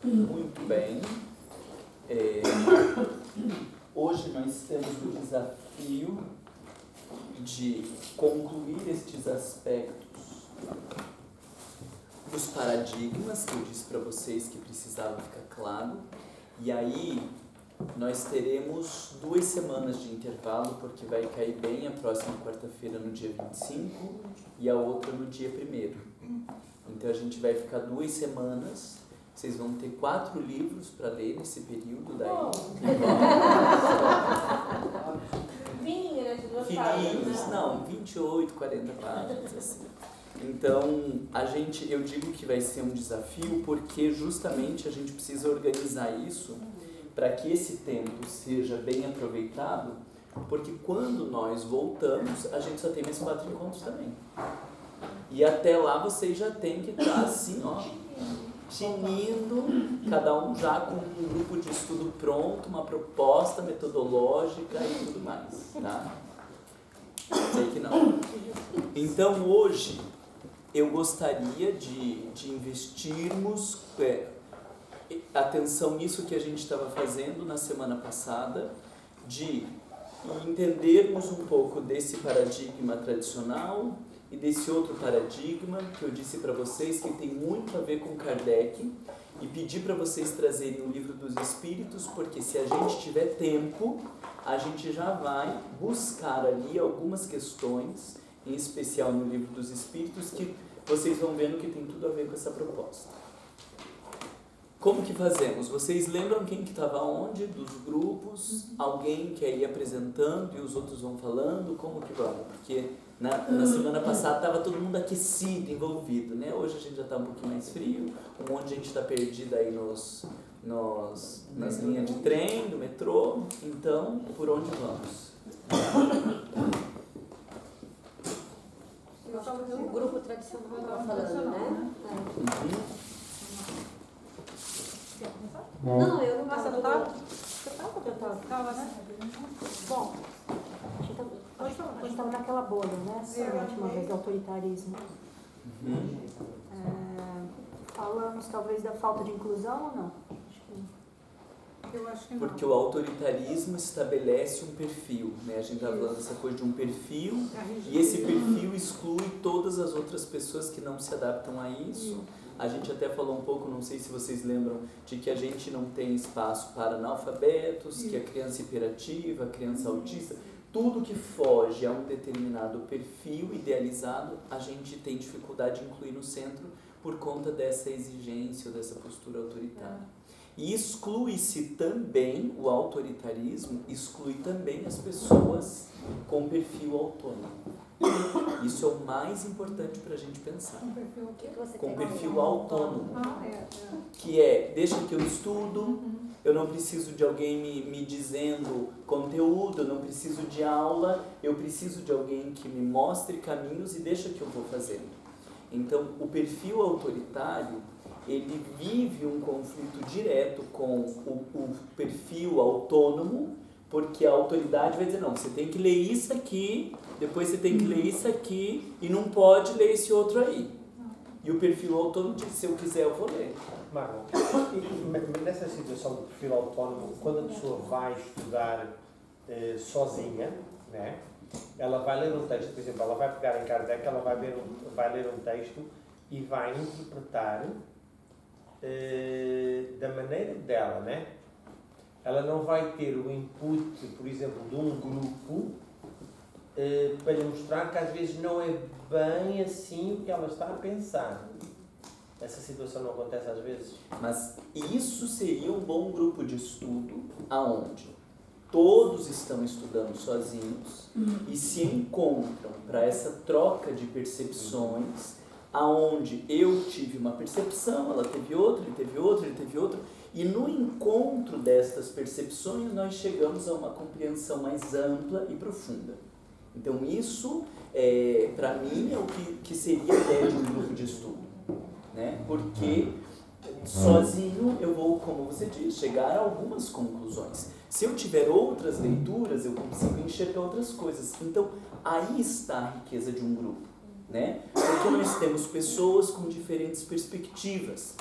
Muito bem. Hoje nós temos o desafio de concluir estes aspectos dos paradigmas que eu disse para vocês que precisava ficar claro. E aí nós teremos 2 semanas de intervalo, porque vai cair bem a próxima quarta-feira no dia 25 e a outra no dia 1º. Então a gente vai ficar 2 semanas. Vocês vão ter 4 livros para ler nesse período daí. Fininhos, não, 28, 40 páginas, assim. Então, eu digo que vai ser um desafio porque justamente a gente precisa organizar isso para que esse tempo seja bem aproveitado, porque quando nós voltamos, a gente só tem mais 4 encontros também. E até lá vocês já tem que estar assim, ó, tinindo, cada um já com um grupo de estudo pronto, uma proposta metodológica e tudo mais, tá? Sei que não. Então hoje eu gostaria de investirmos atenção nisso que a gente estava fazendo na semana passada, de entendermos um pouco desse paradigma tradicional e desse outro paradigma que eu disse para vocês que tem muito a ver com Kardec, e pedir para vocês trazerem o Livro dos Espíritos, porque se a gente tiver tempo, a gente já vai buscar ali algumas questões, em especial no Livro dos Espíritos, que vocês vão vendo que tem tudo a ver com essa proposta. Como que fazemos? Vocês lembram quem que estava onde, dos grupos? Alguém quer ir apresentando e os outros vão falando? Como que vamos? Porque na semana passada estava todo mundo aquecido, envolvido, né? Hoje a gente já está um pouquinho mais frio, um monte de gente está perdida aí nas linhas de trem, do metrô. Então, por onde vamos? O grupo tradicional estava falando, né? Não, eu não estava. Você estava, né? Bom, a gente estava naquela bolha, né? A última vez do autoritarismo. Falamos talvez da falta de inclusão ou não? Eu acho que não. Porque o autoritarismo estabelece um perfil, né? A gente está falando dessa coisa de um perfil, e esse perfil exclui todas as outras pessoas que não se adaptam a isso. A gente até falou um pouco, não sei se vocês lembram, de que a gente não tem espaço para analfabetos, que a criança hiperativa, a criança autista, tudo que foge a um determinado perfil idealizado, a gente tem dificuldade de incluir no centro por conta dessa exigência ou dessa postura autoritária. E exclui-se também, o autoritarismo exclui também as pessoas com perfil autônomo. Isso é o mais importante para a gente pensar. Com perfil autônomo. Que é, deixa que eu estudo, eu não preciso de alguém me dizendo conteúdo, eu não preciso de aula, eu preciso de alguém que me mostre caminhos e deixa que eu vou fazendo. Então, o perfil autoritário, ele vive um conflito direto com o perfil autônomo, porque a autoridade vai dizer, não, você tem que ler isso aqui, depois você tem que ler isso aqui, e não pode ler esse outro aí. E o perfil autônomo diz, se eu quiser eu vou ler. Marlon, nessa situação do perfil autónomo, quando a pessoa vai estudar sozinha, né, ela vai ler um texto, por exemplo, ela vai pegar em Kardec, ela vai ler um texto e vai interpretar da maneira dela, né? Ela não vai ter o input, por exemplo, de um grupo para lhe mostrar que às vezes não é bem assim o que ela está a pensar. Essa situação não acontece às vezes? Mas isso seria um bom grupo de estudo, aonde todos estão estudando sozinhos e se encontram para essa troca de percepções, aonde eu tive uma percepção, ela teve outra, ele teve outra, ele teve outra, e no encontro destas percepções nós chegamos a uma compreensão mais ampla e profunda. Então isso, para mim, é o que seria a ideia de um grupo de estudo, né? Porque sozinho eu vou, como você diz, chegar a algumas conclusões. Se eu tiver outras leituras, eu consigo enxergar outras coisas. Então, aí está a riqueza de um grupo, né? Porque nós temos pessoas com diferentes perspectivas.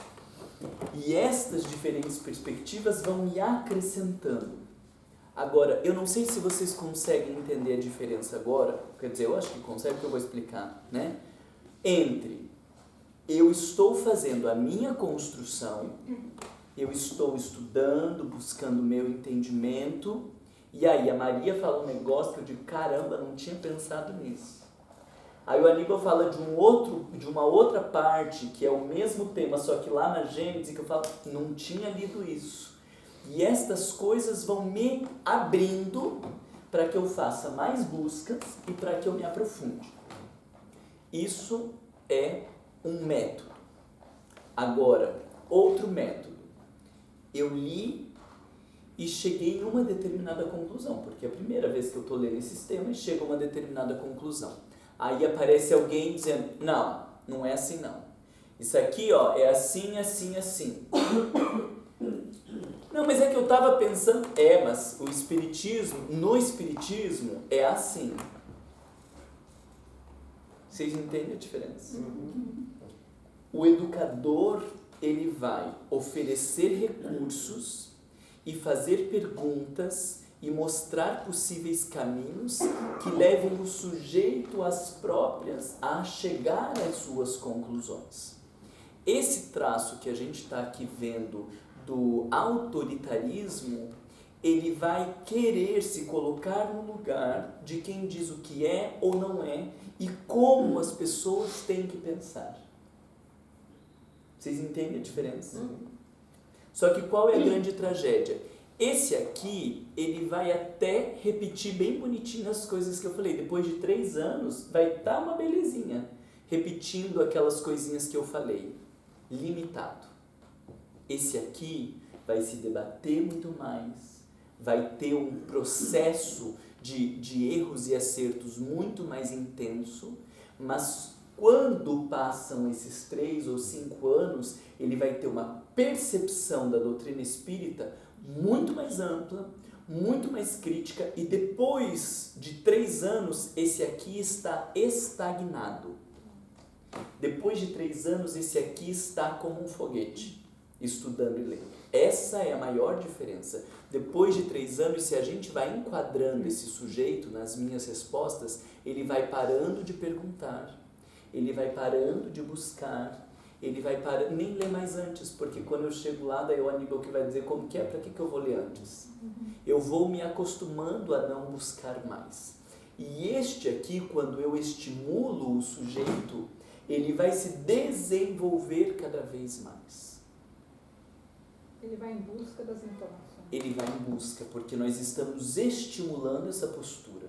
E estas diferentes perspectivas vão me acrescentando. Agora, eu não sei se vocês conseguem entender a diferença agora, quer dizer, eu acho que conseguem, porque eu vou explicar, né? Entre eu estou fazendo a minha construção, eu estou estudando, buscando meu entendimento, e aí a Maria fala um negócio que eu digo, caramba, não tinha pensado nisso. Aí o Aníbal fala de uma outra parte, que é o mesmo tema, só que lá na Gênesis, que eu falo, não tinha lido isso. E estas coisas vão me abrindo para que eu faça mais buscas e para que eu me aprofunde. Isso é um método. Agora, outro método. Eu li e cheguei em uma determinada conclusão, porque é a primeira vez que eu estou lendo esses temas e chego a uma determinada conclusão. Aí aparece alguém dizendo, não, não é assim não. Isso aqui ó, é assim, assim, assim. Não, mas é que eu estava pensando, mas no Espiritismo é assim. Vocês entendem a diferença? O educador, ele vai oferecer recursos e fazer perguntas e mostrar possíveis caminhos que levem o sujeito a chegar às suas conclusões. Esse traço que a gente está aqui vendo do autoritarismo, ele vai querer se colocar no lugar de quem diz o que é ou não é e como as pessoas têm que pensar. Vocês entendem a diferença? Só que qual é a grande tragédia? Esse aqui, ele vai até repetir bem bonitinho as coisas que eu falei. Depois de 3 anos, vai estar uma belezinha, repetindo aquelas coisinhas que eu falei. Limitado. Esse aqui vai se debater muito mais, vai ter um processo de erros e acertos muito mais intenso, mas quando passam esses 3 ou 5 anos, ele vai ter uma percepção da doutrina espírita muito mais ampla, muito mais crítica, e depois de 3 anos, esse aqui está estagnado. Depois de 3 anos, esse aqui está como um foguete, estudando e lendo. Essa é a maior diferença. Depois de 3 anos, se a gente vai enquadrando esse sujeito nas minhas respostas, ele vai parando de perguntar, ele vai parando de buscar, ele vai parando, nem ler mais antes, porque quando eu chego lá, daí o Aníbal que vai dizer como que é, para que eu vou ler antes? Eu vou me acostumando a não buscar mais. E este aqui, quando eu estimulo o sujeito, ele vai se desenvolver cada vez mais. Ele vai em busca das informações. Ele vai em busca, porque nós estamos estimulando essa postura.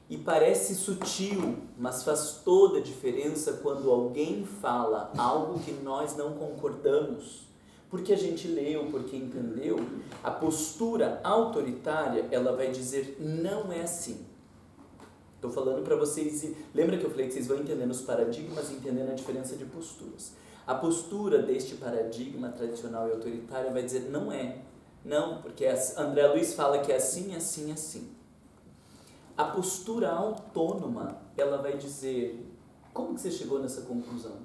E parece sutil, mas faz toda a diferença quando alguém fala algo que nós não concordamos, porque a gente leu, porque entendeu. A postura autoritária, ela vai dizer, não é assim. Estou falando para vocês, lembra que eu falei que vocês vão entendendo os paradigmas e entendendo a diferença de posturas. A postura deste paradigma tradicional e autoritário vai dizer, não é. Não, porque André Luiz fala que é assim, assim, assim. A postura autônoma, ela vai dizer, como que você chegou nessa conclusão?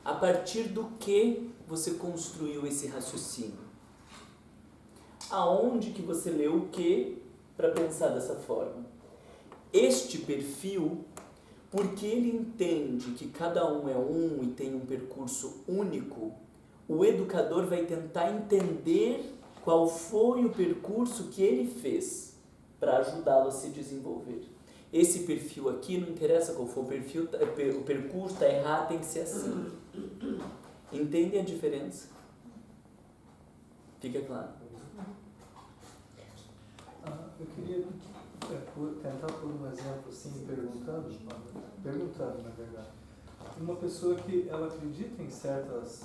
A partir do que você construiu esse raciocínio? Aonde que você leu o que para pensar dessa forma? Este perfil, porque ele entende que cada um é um e tem um percurso único, o educador vai tentar entender qual foi o percurso que ele fez para ajudá-lo a se desenvolver. Esse perfil aqui, não interessa qual for o perfil, o percurso está errado, tem que ser assim. Entendem a diferença? Fica claro? Eu queria tentar por um exemplo assim, perguntando na verdade. Uma pessoa que ela acredita em certos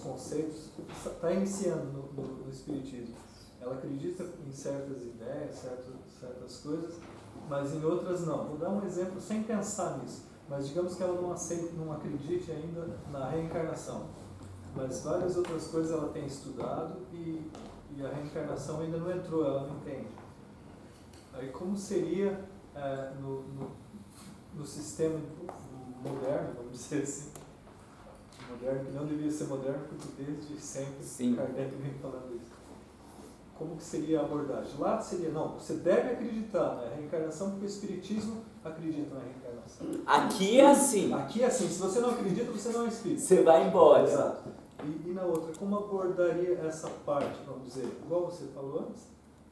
conceitos, está iniciando no Espiritismo. Ela acredita em certas ideias, certas coisas, mas em outras não. Vou dar um exemplo sem pensar nisso, mas digamos que ela não acredite ainda na reencarnação. Mas várias outras coisas ela tem estudado e a reencarnação ainda não entrou, ela não entende. Aí como seria no sistema moderno, vamos dizer assim, moderno, que não devia ser moderno, porque desde sempre Sim. Kardec vem falando isso. Como que seria a abordagem? Lá seria, não, você deve acreditar na reencarnação, porque o Espiritismo acredita na reencarnação. Aqui é assim. Aqui é assim, se você não acredita, você não é espírita. Você vai embora. Exato. E na outra, como abordaria essa parte, vamos dizer, igual você falou antes,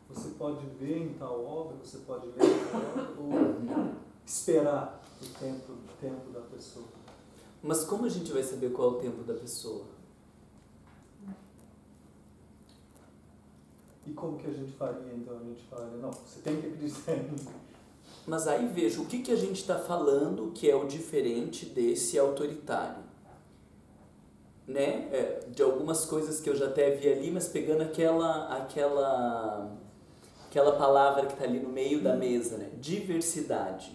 você pode ver em tal obra, você pode ler em tal obra, ou esperar o tempo da pessoa. Mas como a gente vai saber qual é o tempo da pessoa? E como que a gente faria, então? A gente falaria, não, você tem que acreditar em mim. Mas aí veja, o que a gente está falando que é o diferente desse autoritário? Né? De algumas coisas que eu já até vi ali, mas pegando aquela palavra que está ali no meio da mesa, né? Diversidade.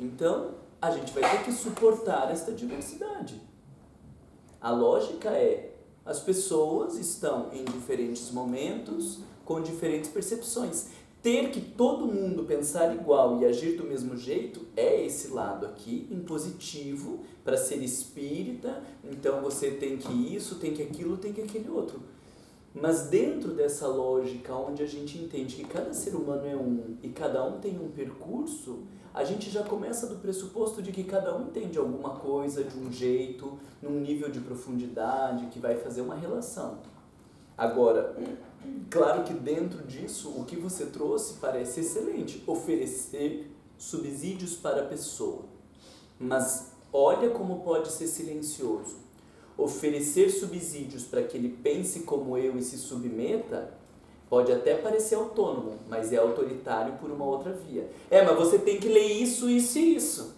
Então, a gente vai ter que suportar esta diversidade. A lógica é, as pessoas estão em diferentes momentos, com diferentes percepções. Ter que todo mundo pensar igual e agir do mesmo jeito é esse lado aqui, impositivo, para ser espírita, então você tem que isso, tem que aquilo, tem que aquele outro. Mas dentro dessa lógica, onde a gente entende que cada ser humano é um e cada um tem um percurso, a gente já começa do pressuposto de que cada um entende alguma coisa de um jeito, num nível de profundidade, que vai fazer uma relação. Agora, claro que dentro disso, o que você trouxe parece excelente, oferecer subsídios para a pessoa. Mas olha como pode ser silencioso. Oferecer subsídios para que ele pense como eu e se submeta, pode até parecer autônomo, mas é autoritário por uma outra via. Mas você tem que ler isso, isso e isso.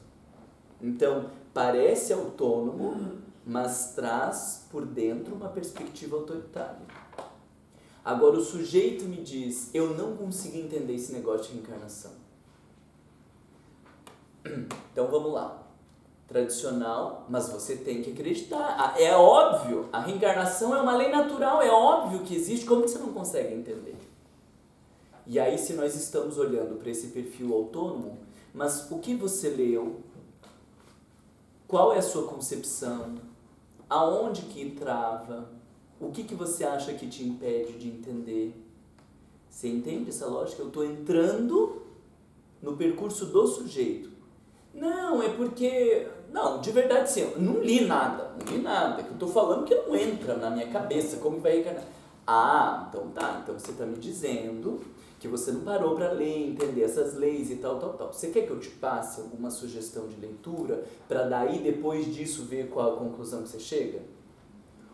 Então, parece autônomo, mas traz por dentro uma perspectiva autoritária. Agora o sujeito me diz, eu não consigo entender esse negócio de reencarnação. Então vamos lá. Tradicional, mas você tem que acreditar. É óbvio, a reencarnação é uma lei natural, é óbvio que existe, como que você não consegue entender? E aí se nós estamos olhando para esse perfil autônomo, mas o que você leu? Qual é a sua concepção? Aonde que trava? O que você acha que te impede de entender? Você entende essa lógica? Eu estou entrando no percurso do sujeito. Não, é porque... Não, de verdade sim, eu não li nada. É que eu estou falando que não entra na minha cabeça, como vai reencarnar. Ah, então tá, então você está me dizendo que você não parou para ler, entender essas leis e tal. Você quer que eu te passe alguma sugestão de leitura para daí, depois disso, ver qual a conclusão que você chega?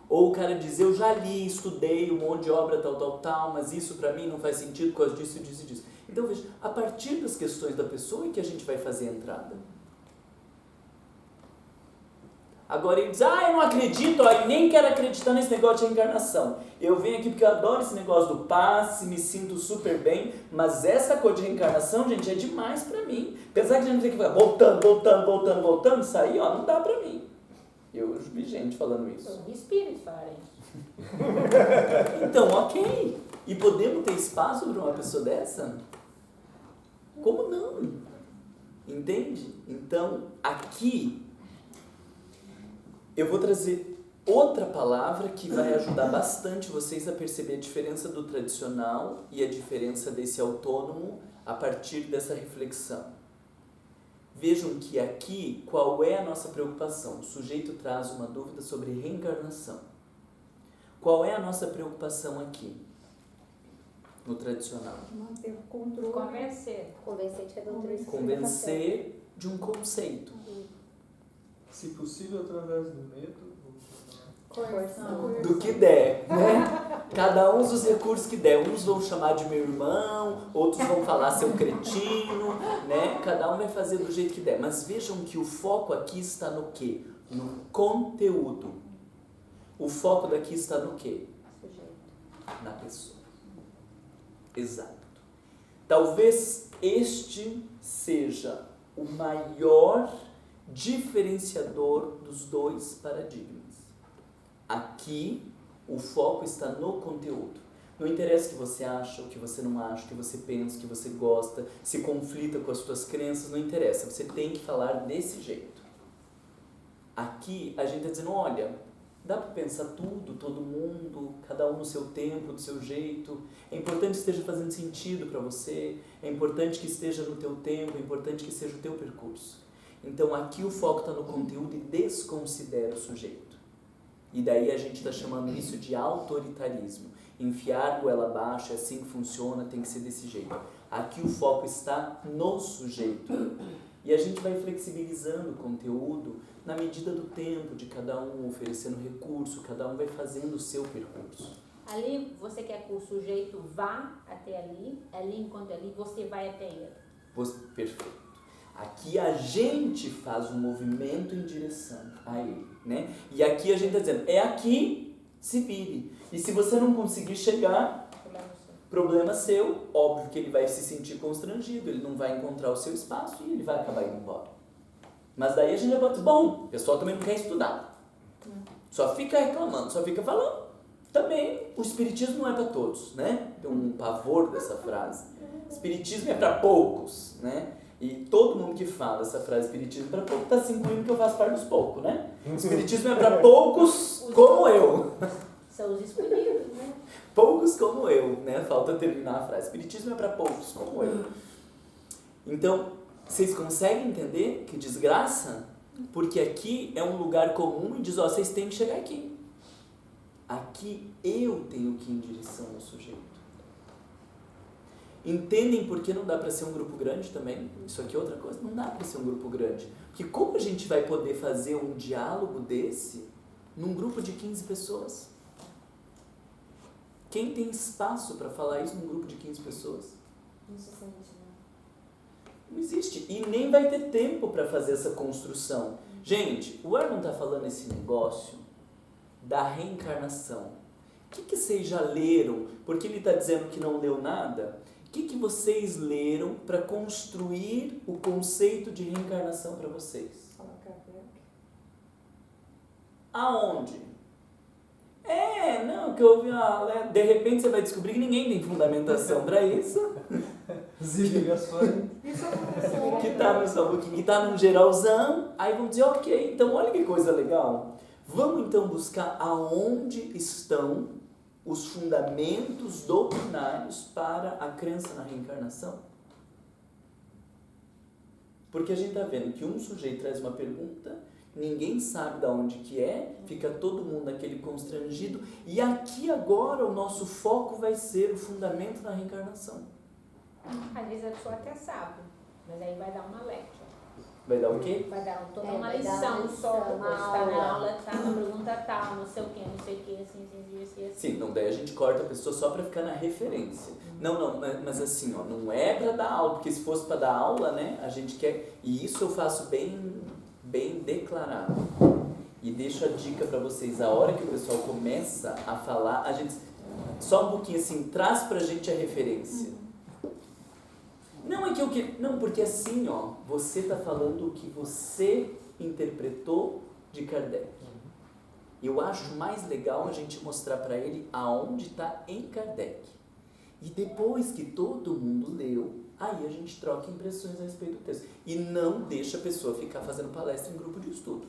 Ou o cara diz, eu já li, estudei um monte de obra, tal, mas isso para mim não faz sentido por causa disso, disso e disso. Então, veja, a partir das questões da pessoa é que a gente vai fazer a entrada. Agora ele diz, eu não acredito, e nem quero acreditar nesse negócio de reencarnação. Eu venho aqui porque eu adoro esse negócio do passe, me sinto super bem, mas essa coisa de reencarnação, gente, é demais pra mim. Apesar que a gente tem que ficar voltando, isso aí, não dá pra mim. Eu vi gente falando isso. Eu vi espírito falarem. Então, ok. E podemos ter espaço para uma pessoa dessa? Como não? Entende? Então, aqui, eu vou trazer outra palavra que vai ajudar bastante vocês a perceber a diferença do tradicional e a diferença desse autônomo a partir dessa reflexão. Vejam que aqui, qual é a nossa preocupação? O sujeito traz uma dúvida sobre reencarnação. Qual é a nossa preocupação aqui, no tradicional? Manter o controle. Convencer. Convencer de que a doutrina espírita Convencer de um conceito. Se possível, através do medo. coerção. Do que der, né? Cada um usa os recursos que der. Uns vão chamar de meu irmão, outros vão falar seu cretino, né? Cada um vai fazer do jeito que der. Mas vejam que o foco aqui está no quê? No conteúdo. O foco daqui está no quê? Na pessoa. Exato. Talvez este seja o maior diferenciador dos dois paradigmas. Aqui, o foco está no conteúdo. Não interessa o que você acha, o que você não acha, o que você pensa, o que você gosta, se conflita com as suas crenças, não interessa. Você tem que falar desse jeito. Aqui a gente está dizendo, olha, dá para pensar tudo, todo mundo, cada um no seu tempo, do seu jeito. É importante que esteja fazendo sentido para você, é importante que esteja no teu tempo, é importante que seja o teu percurso. Então aqui o foco está no conteúdo e desconsidera o sujeito. E daí a gente está chamando isso de autoritarismo. Enfiar goela abaixo, é assim que funciona, tem que ser desse jeito. Aqui o foco está no sujeito. E a gente vai flexibilizando o conteúdo na medida do tempo de cada um, oferecendo recurso, cada um vai fazendo o seu percurso. Ali você quer que o sujeito vá até ali enquanto ali você vai até ele. Perfeito. Aqui a gente faz um movimento em direção a ele, né? E aqui a gente está dizendo, é aqui, se vire. E se você não conseguir chegar, problema seu, óbvio que ele vai se sentir constrangido, ele não vai encontrar o seu espaço e ele vai acabar indo embora. Mas daí a gente já pode dizer, bom, o pessoal também não quer estudar. Só fica reclamando, só fica falando. Também o espiritismo não é para todos, né? Tem um pavor dessa frase. Espiritismo é para poucos, né? E todo mundo que fala essa frase espiritismo para poucos está se incluindo que eu faço parte dos poucos, né? Espiritismo é para poucos como eu. São os escolhidos, né? Poucos como eu, né? Falta terminar a frase. Espiritismo é para poucos como eu. Então, vocês conseguem entender que desgraça? Porque aqui é um lugar comum e diz, ó, vocês têm que chegar aqui. Aqui eu tenho que ir em direção ao sujeito. Entendem por que não dá para ser um grupo grande também? Isso aqui é outra coisa, não dá para ser um grupo grande. Porque como a gente vai poder fazer um diálogo desse num grupo de 15 pessoas? Quem tem espaço para falar isso num grupo de 15 pessoas? Não se sente, né? Não existe. E nem vai ter tempo para fazer essa construção. Gente, o Arnon está falando esse negócio da reencarnação. O que vocês já leram? Porque ele está dizendo que não leu nada. O que vocês leram para construir o conceito de reencarnação para vocês? Aonde? Não, que eu ouvi de repente você vai descobrir que ninguém tem fundamentação para isso. Desligações. Que tá no Sabuquim, que tá num geralzão. Aí vamos dizer, ok, então olha que coisa legal. Vamos então buscar aonde estão os fundamentos doutrinários para a crença na reencarnação. Porque a gente está vendo que um sujeito traz uma pergunta, ninguém sabe de onde que é, fica todo mundo naquele constrangido, e aqui agora o nosso foco vai ser o fundamento da reencarnação. Às vezes a pessoa até sabe, mas aí vai dar uma lecture. Vai dar o quê? Vai dar toda uma vai dar lição uma só, lição, depois uma tá na aula. aula, tá na pergunta tal, não sei o que, assim. Sim, não, daí a gente corta a pessoa só para ficar na referência. Não, mas assim, ó, não é para dar aula, porque se fosse para dar aula, né, a gente quer, e isso eu faço bem declarado. E deixo a dica para vocês, a hora que o pessoal começa a falar, a gente, só um pouquinho assim, traz pra gente a referência. Não é que eu que, não, porque assim, ó, você tá falando o que você interpretou de Kardec. Eu acho mais legal a gente mostrar para ele aonde está em Kardec. E depois que todo mundo leu, aí a gente troca impressões a respeito do texto. E não deixa a pessoa ficar fazendo palestra em grupo de estudo.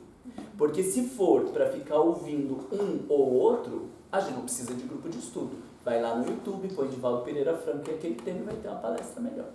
Porque se for para ficar ouvindo um ou outro, a gente não precisa de grupo de estudo. Vai lá no YouTube, põe Divaldo Pereira Franco e aquele tema vai ter uma palestra melhor.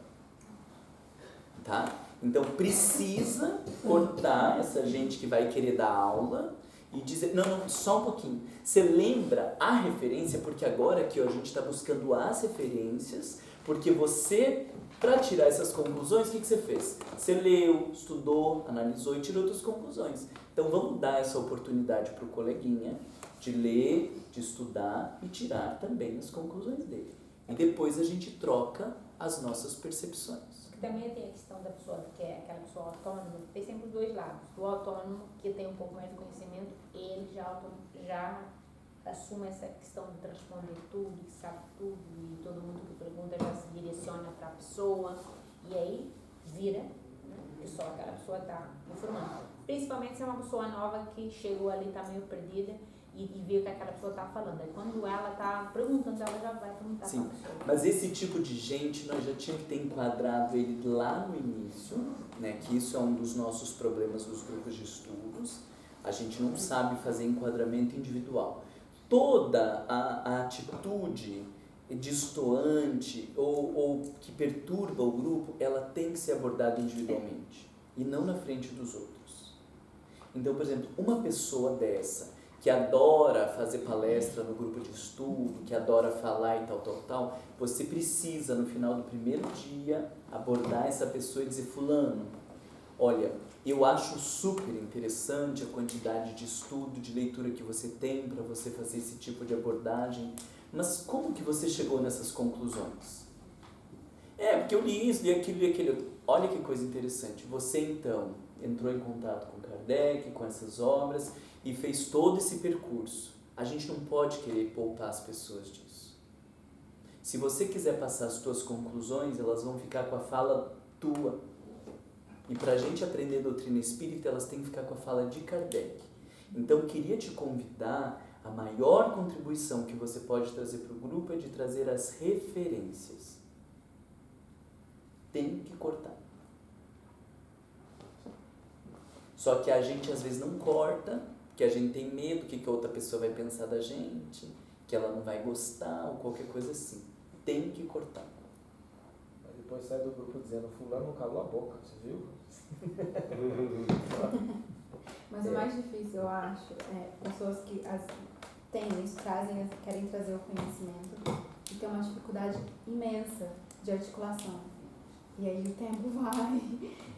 Tá? Então precisa cortar essa gente que vai querer dar aula e dizer, não, só um pouquinho. Você lembra a referência, porque agora aqui ó, a gente está buscando as referências, porque você, para tirar essas conclusões, o que você fez? Você leu, estudou, analisou e tirou outras conclusões. Então vamos dar essa oportunidade para o coleguinha de ler, de estudar e tirar também as conclusões dele. E depois a gente troca as nossas percepções. Também tem a questão da pessoa que é aquela pessoa autônoma, tem sempre os dois lados. O autônomo, que tem um pouco mais de conhecimento, ele já assume essa questão de responder tudo, que sabe tudo, e todo mundo que pergunta já se direciona para a pessoa, e aí vira, né, que só aquela pessoa está informando. Principalmente se é uma pessoa nova que chegou ali, está meio perdida, e vê o que aquela pessoa está falando. Aí quando ela está perguntando, ela já vai perguntar para a pessoa. Mas esse tipo de gente, nós já tínhamos que ter enquadrado ele lá no início, né, que isso é um dos nossos problemas dos grupos de estudos. A gente não sabe fazer enquadramento individual. Toda a atitude destoante ou que perturba o grupo, ela tem que ser abordada individualmente e não na frente dos outros. Então, por exemplo, uma pessoa dessa que adora fazer palestra no grupo de estudo, que adora falar e tal, você precisa, no final do primeiro dia, abordar essa pessoa e dizer: fulano, olha, eu acho super interessante a quantidade de estudo, de leitura que você tem para você fazer esse tipo de abordagem, mas como que você chegou nessas conclusões? Porque eu li isso, li aquilo. Olha que coisa interessante. Você, então, entrou em contato com Kardec, com essas obras, e fez todo esse percurso. A gente não pode querer poupar as pessoas disso. Se você quiser passar as suas conclusões, elas vão ficar com a fala tua. E para a gente aprender doutrina espírita, elas têm que ficar com a fala de Kardec. Então, eu queria te convidar, a maior contribuição que você pode trazer para o grupo é de trazer as referências. Tem que cortar. Só que a gente às vezes não corta, porque a gente tem medo do que a outra pessoa vai pensar da gente, que ela não vai gostar ou qualquer coisa assim. Tem que cortar. Mas depois sai do grupo dizendo: fulano não calou a boca, você viu? Mas o mais difícil, eu acho, é pessoas que têm isso, querem trazer o conhecimento e tem uma dificuldade imensa de articulação. E aí o tempo vai,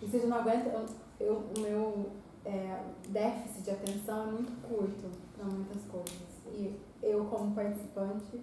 e você já não aguenta. O meu déficit de atenção é muito curto para muitas coisas. E eu, como participante...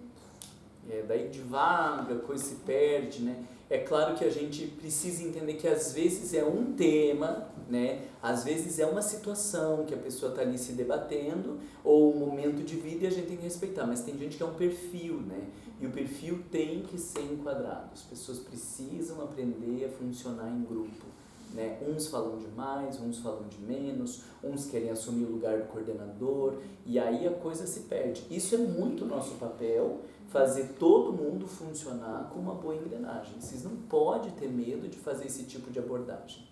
Daí devaga, a coisa se perde, né? É claro que a gente precisa entender que às vezes é um tema, né? Às vezes é uma situação que a pessoa está ali se debatendo, ou um momento de vida, e a gente tem que respeitar. Mas tem gente que é um perfil, né? E o perfil tem que ser enquadrado. As pessoas precisam aprender a funcionar em grupo, né? Uns falam demais, uns falam de menos, uns querem assumir o lugar do coordenador, e aí a coisa se perde. Isso é muito nosso papel, fazer todo mundo funcionar com uma boa engrenagem. Vocês não podem ter medo de fazer esse tipo de abordagem.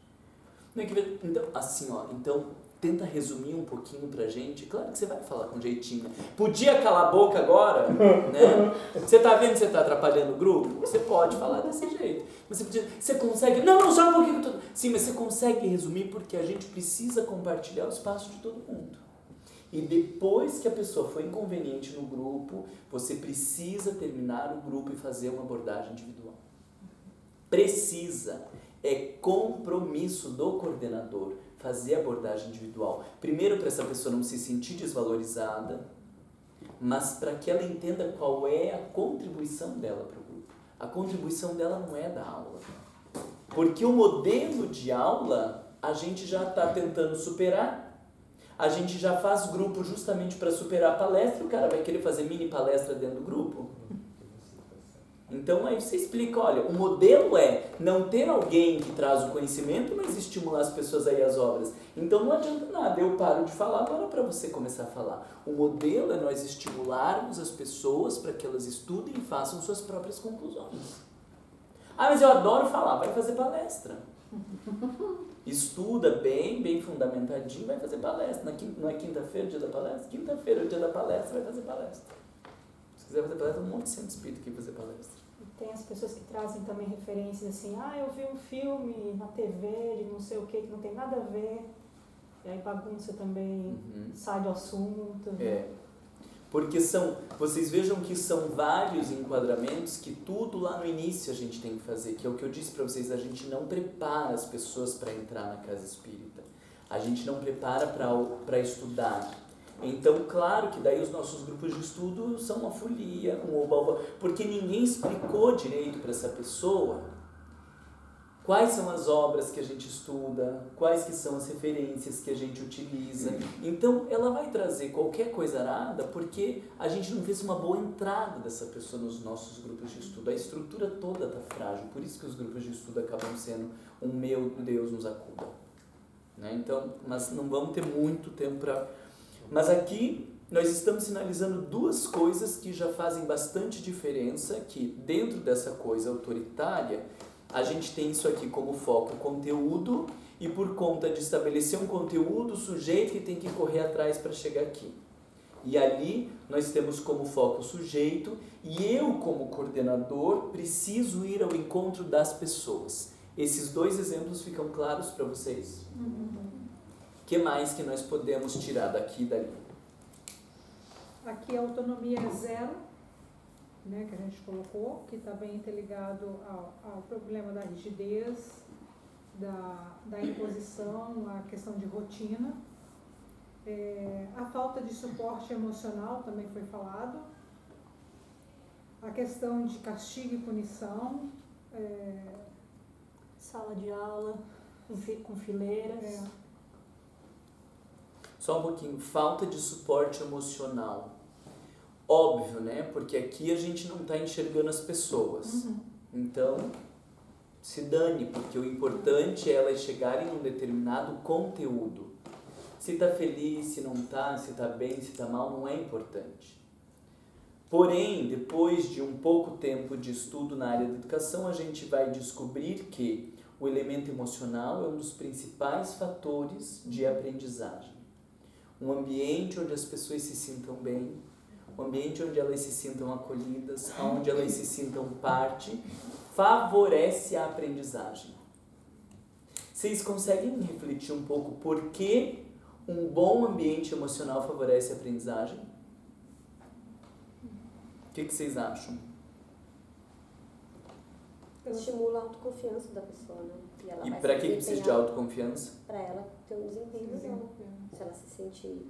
Então, assim, então tenta resumir um pouquinho pra gente. Claro que você vai falar com jeitinho. Podia calar a boca agora? Né? Você tá vendo que você tá atrapalhando o grupo? Você pode falar desse jeito. Você consegue... Não, só um pouquinho. Sim, mas você consegue resumir porque a gente precisa compartilhar o espaço de todo mundo. E depois que a pessoa foi inconveniente no grupo, você precisa terminar o grupo e fazer uma abordagem individual. Precisa. É compromisso do coordenador fazer a abordagem individual. Primeiro, para essa pessoa não se sentir desvalorizada, mas para que ela entenda qual é a contribuição dela para o grupo. A contribuição dela não é da aula. Porque o modelo de aula a gente já está tentando superar. A gente já faz grupo justamente para superar a palestra, o cara vai querer fazer mini palestra dentro do grupo. Então aí você explica, olha, o modelo é não ter alguém que traz o conhecimento, mas estimular as pessoas a ir às obras. Então não adianta nada, eu paro de falar agora para você começar a falar. O modelo é nós estimularmos as pessoas para que elas estudem e façam suas próprias conclusões. Mas eu adoro falar, vai fazer palestra. Estuda bem fundamentadinho, vai fazer palestra. Não é quinta-feira o dia da palestra? Quinta-feira é o dia da palestra, vai fazer palestra. Se quiser fazer palestra, um monte de centro espírita que vai fazer palestra. Tem as pessoas que trazem também referências assim: eu vi um filme na TV de não sei o que não tem nada a ver. E aí bagunça também, sai do assunto. Porque vocês vejam que são vários enquadramentos que tudo lá no início a gente tem que fazer, que é o que eu disse para vocês, a gente não prepara as pessoas para entrar na casa espírita. A gente não prepara para estudar. Então, claro que daí os nossos grupos de estudo são uma folia, um oba-oba, porque ninguém explicou direito para essa pessoa quais são as obras que a gente estuda, quais que são as referências que a gente utiliza. Então, ela vai trazer qualquer coisa arada porque a gente não fez uma boa entrada dessa pessoa nos nossos grupos de estudo. A estrutura toda está frágil, por isso que os grupos de estudo acabam sendo um meu Deus nos acuda. Né? Então, mas não vamos ter muito tempo para... Mas aqui nós estamos sinalizando duas coisas que já fazem bastante diferença, que dentro dessa coisa autoritária, a gente tem isso aqui como foco, conteúdo, e por conta de estabelecer um conteúdo, o sujeito que tem que correr atrás para chegar aqui. E ali nós temos como foco o sujeito e eu, como coordenador, preciso ir ao encontro das pessoas. Esses 2 exemplos ficam claros para vocês? O que mais que nós podemos tirar daqui e dali? Aqui a autonomia é 0, né, que a gente colocou, que está bem interligado ao problema da rigidez, da imposição, a questão de rotina. A falta de suporte emocional também foi falado. A questão de castigo e punição. Sala de aula, com fileiras. Só um pouquinho, falta de suporte emocional. Óbvio, né? Porque aqui a gente não está enxergando as pessoas. Então, se dane, porque o importante é elas chegarem num determinado conteúdo. Se está feliz, se não está, se está bem, se está mal, não é importante. Porém, depois de um pouco tempo de estudo na área da educação, a gente vai descobrir que o elemento emocional é um dos principais fatores de aprendizagem. Um ambiente onde as pessoas se sintam bem, um ambiente onde elas se sintam acolhidas, onde elas se sintam parte, favorece a aprendizagem. Vocês conseguem refletir um pouco por que um bom ambiente emocional favorece a aprendizagem? O que vocês acham? Estimula a autoconfiança da pessoa, né? E para que precisa de autoconfiança? Para ela ter um desempenho melhor. Se ela se sente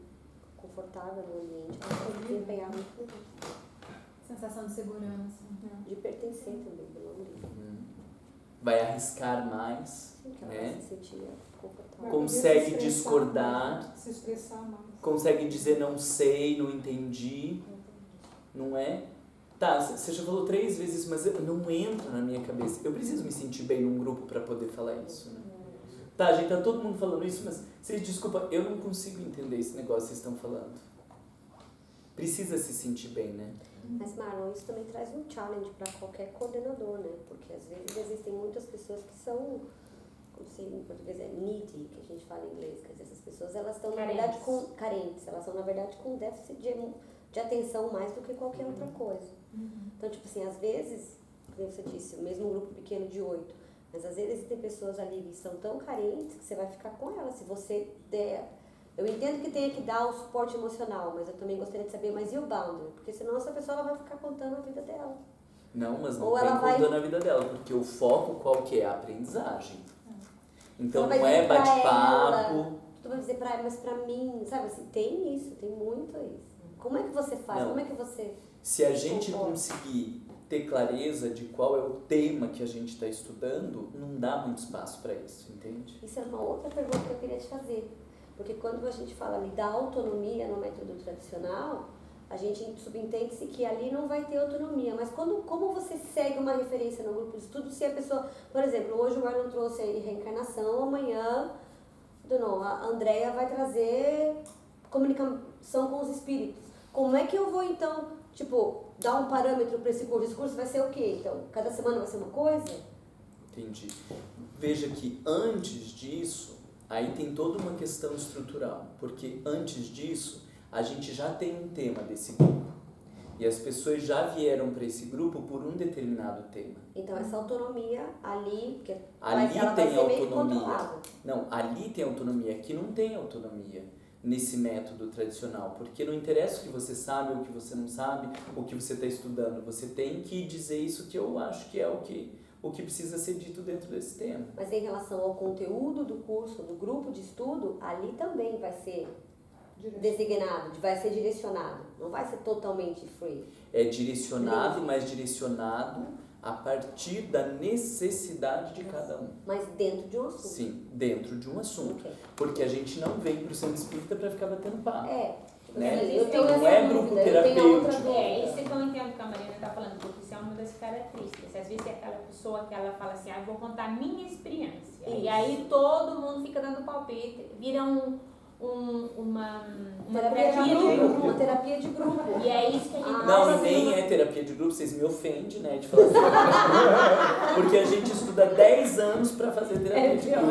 confortável no ambiente, ela pode desempenhar muito melhor. Sensação de segurança. De pertencer também, pelo menos. Vai arriscar mais, Ela né? se sentir confortável. Consegue discordar, Se expressar mais. consegue dizer não sei, não entendi, não é? Tá, você já falou 3 vezes, mas não entra na minha cabeça. Eu preciso me sentir bem num grupo para poder falar isso, né? Tá, gente, tá todo mundo falando isso, mas vocês desculpa, eu não consigo entender esse negócio que vocês estão falando. Precisa se sentir bem, né? Mas, Marlon, isso também traz um challenge para qualquer coordenador, né? Porque às vezes existem muitas pessoas que são, como se em português é needy, que a gente fala em inglês, quer dizer, essas pessoas, elas estão, na verdade, carentes, elas estão, na verdade, com déficit de atenção mais do que qualquer outra coisa. Então, tipo assim, às vezes, como você disse, o mesmo grupo pequeno de 8, mas às vezes tem pessoas ali que são tão carentes que você vai ficar com elas, se você der... Eu entendo que tenha que dar o suporte emocional, mas eu também gostaria de saber, mas e o boundary? Porque senão essa pessoa ela vai ficar contando a vida dela. Não, mas não Ou tem ela vai- contando a vida dela, porque o foco qual que é? A aprendizagem. Então Ela vai não é dizer pra bate-papo. Tu vai dizer pra ela, mas pra mim, sabe assim, tem isso, tem muito isso. Como é que você faz? Não. Como é que você... Se a gente Concordo. conseguir ter clareza de qual é o tema que a gente está estudando, não dá muito espaço para isso, entende? Isso é uma outra pergunta que eu queria te fazer. Porque quando a gente fala ali da autonomia no método tradicional, a gente subentende-se que ali não vai ter autonomia. Mas como você segue uma referência no grupo de estudo se a pessoa... Por exemplo, hoje o Marlon trouxe aí reencarnação, amanhã a Andrea vai trazer comunicação com os espíritos. Como é que eu vou, então, tipo, dar um parâmetro para esse curso? Esse curso vai ser o quê, então? Cada semana vai ser uma coisa? Entendi. Veja que antes disso, aí tem toda uma questão estrutural, porque antes disso, a gente já tem um tema desse grupo. E as pessoas já vieram para esse grupo por um determinado tema. Então, essa autonomia ali, porque Ali ela vai tem ser meio autonomia. controlada. Não, ali tem autonomia, aqui não tem autonomia nesse método tradicional, porque não interessa o que você sabe, o que você não sabe, o que você está estudando, você tem que dizer isso que eu acho que é o que precisa ser dito dentro desse tema. Mas em relação ao conteúdo do curso, do grupo de estudo, ali também vai ser designado, vai ser direcionado, não vai ser totalmente free. É direcionado, mas direcionado a partir da necessidade de cada um. Mas dentro de um assunto. Sim, dentro de um assunto. Ok. Porque a gente não vem para o centro espírita para ficar batendo papo. É. Né? Assim, eu tenho Não essa é grupo dúvida, eu tenho outra terapêutico. dúvida. Isso que eu entendo que a Marina está falando, porque isso é uma das características. Às vezes é aquela pessoa que ela fala assim, vou contar a minha experiência. Isso. E aí todo mundo fica dando palpite, vira uma Terapia de grupo. Uma terapia de grupo. E é isso que a gente Não, nem é terapia de grupo, vocês me ofendem, né, de falar assim. Porque a gente estuda 10 anos para fazer terapia de grupo.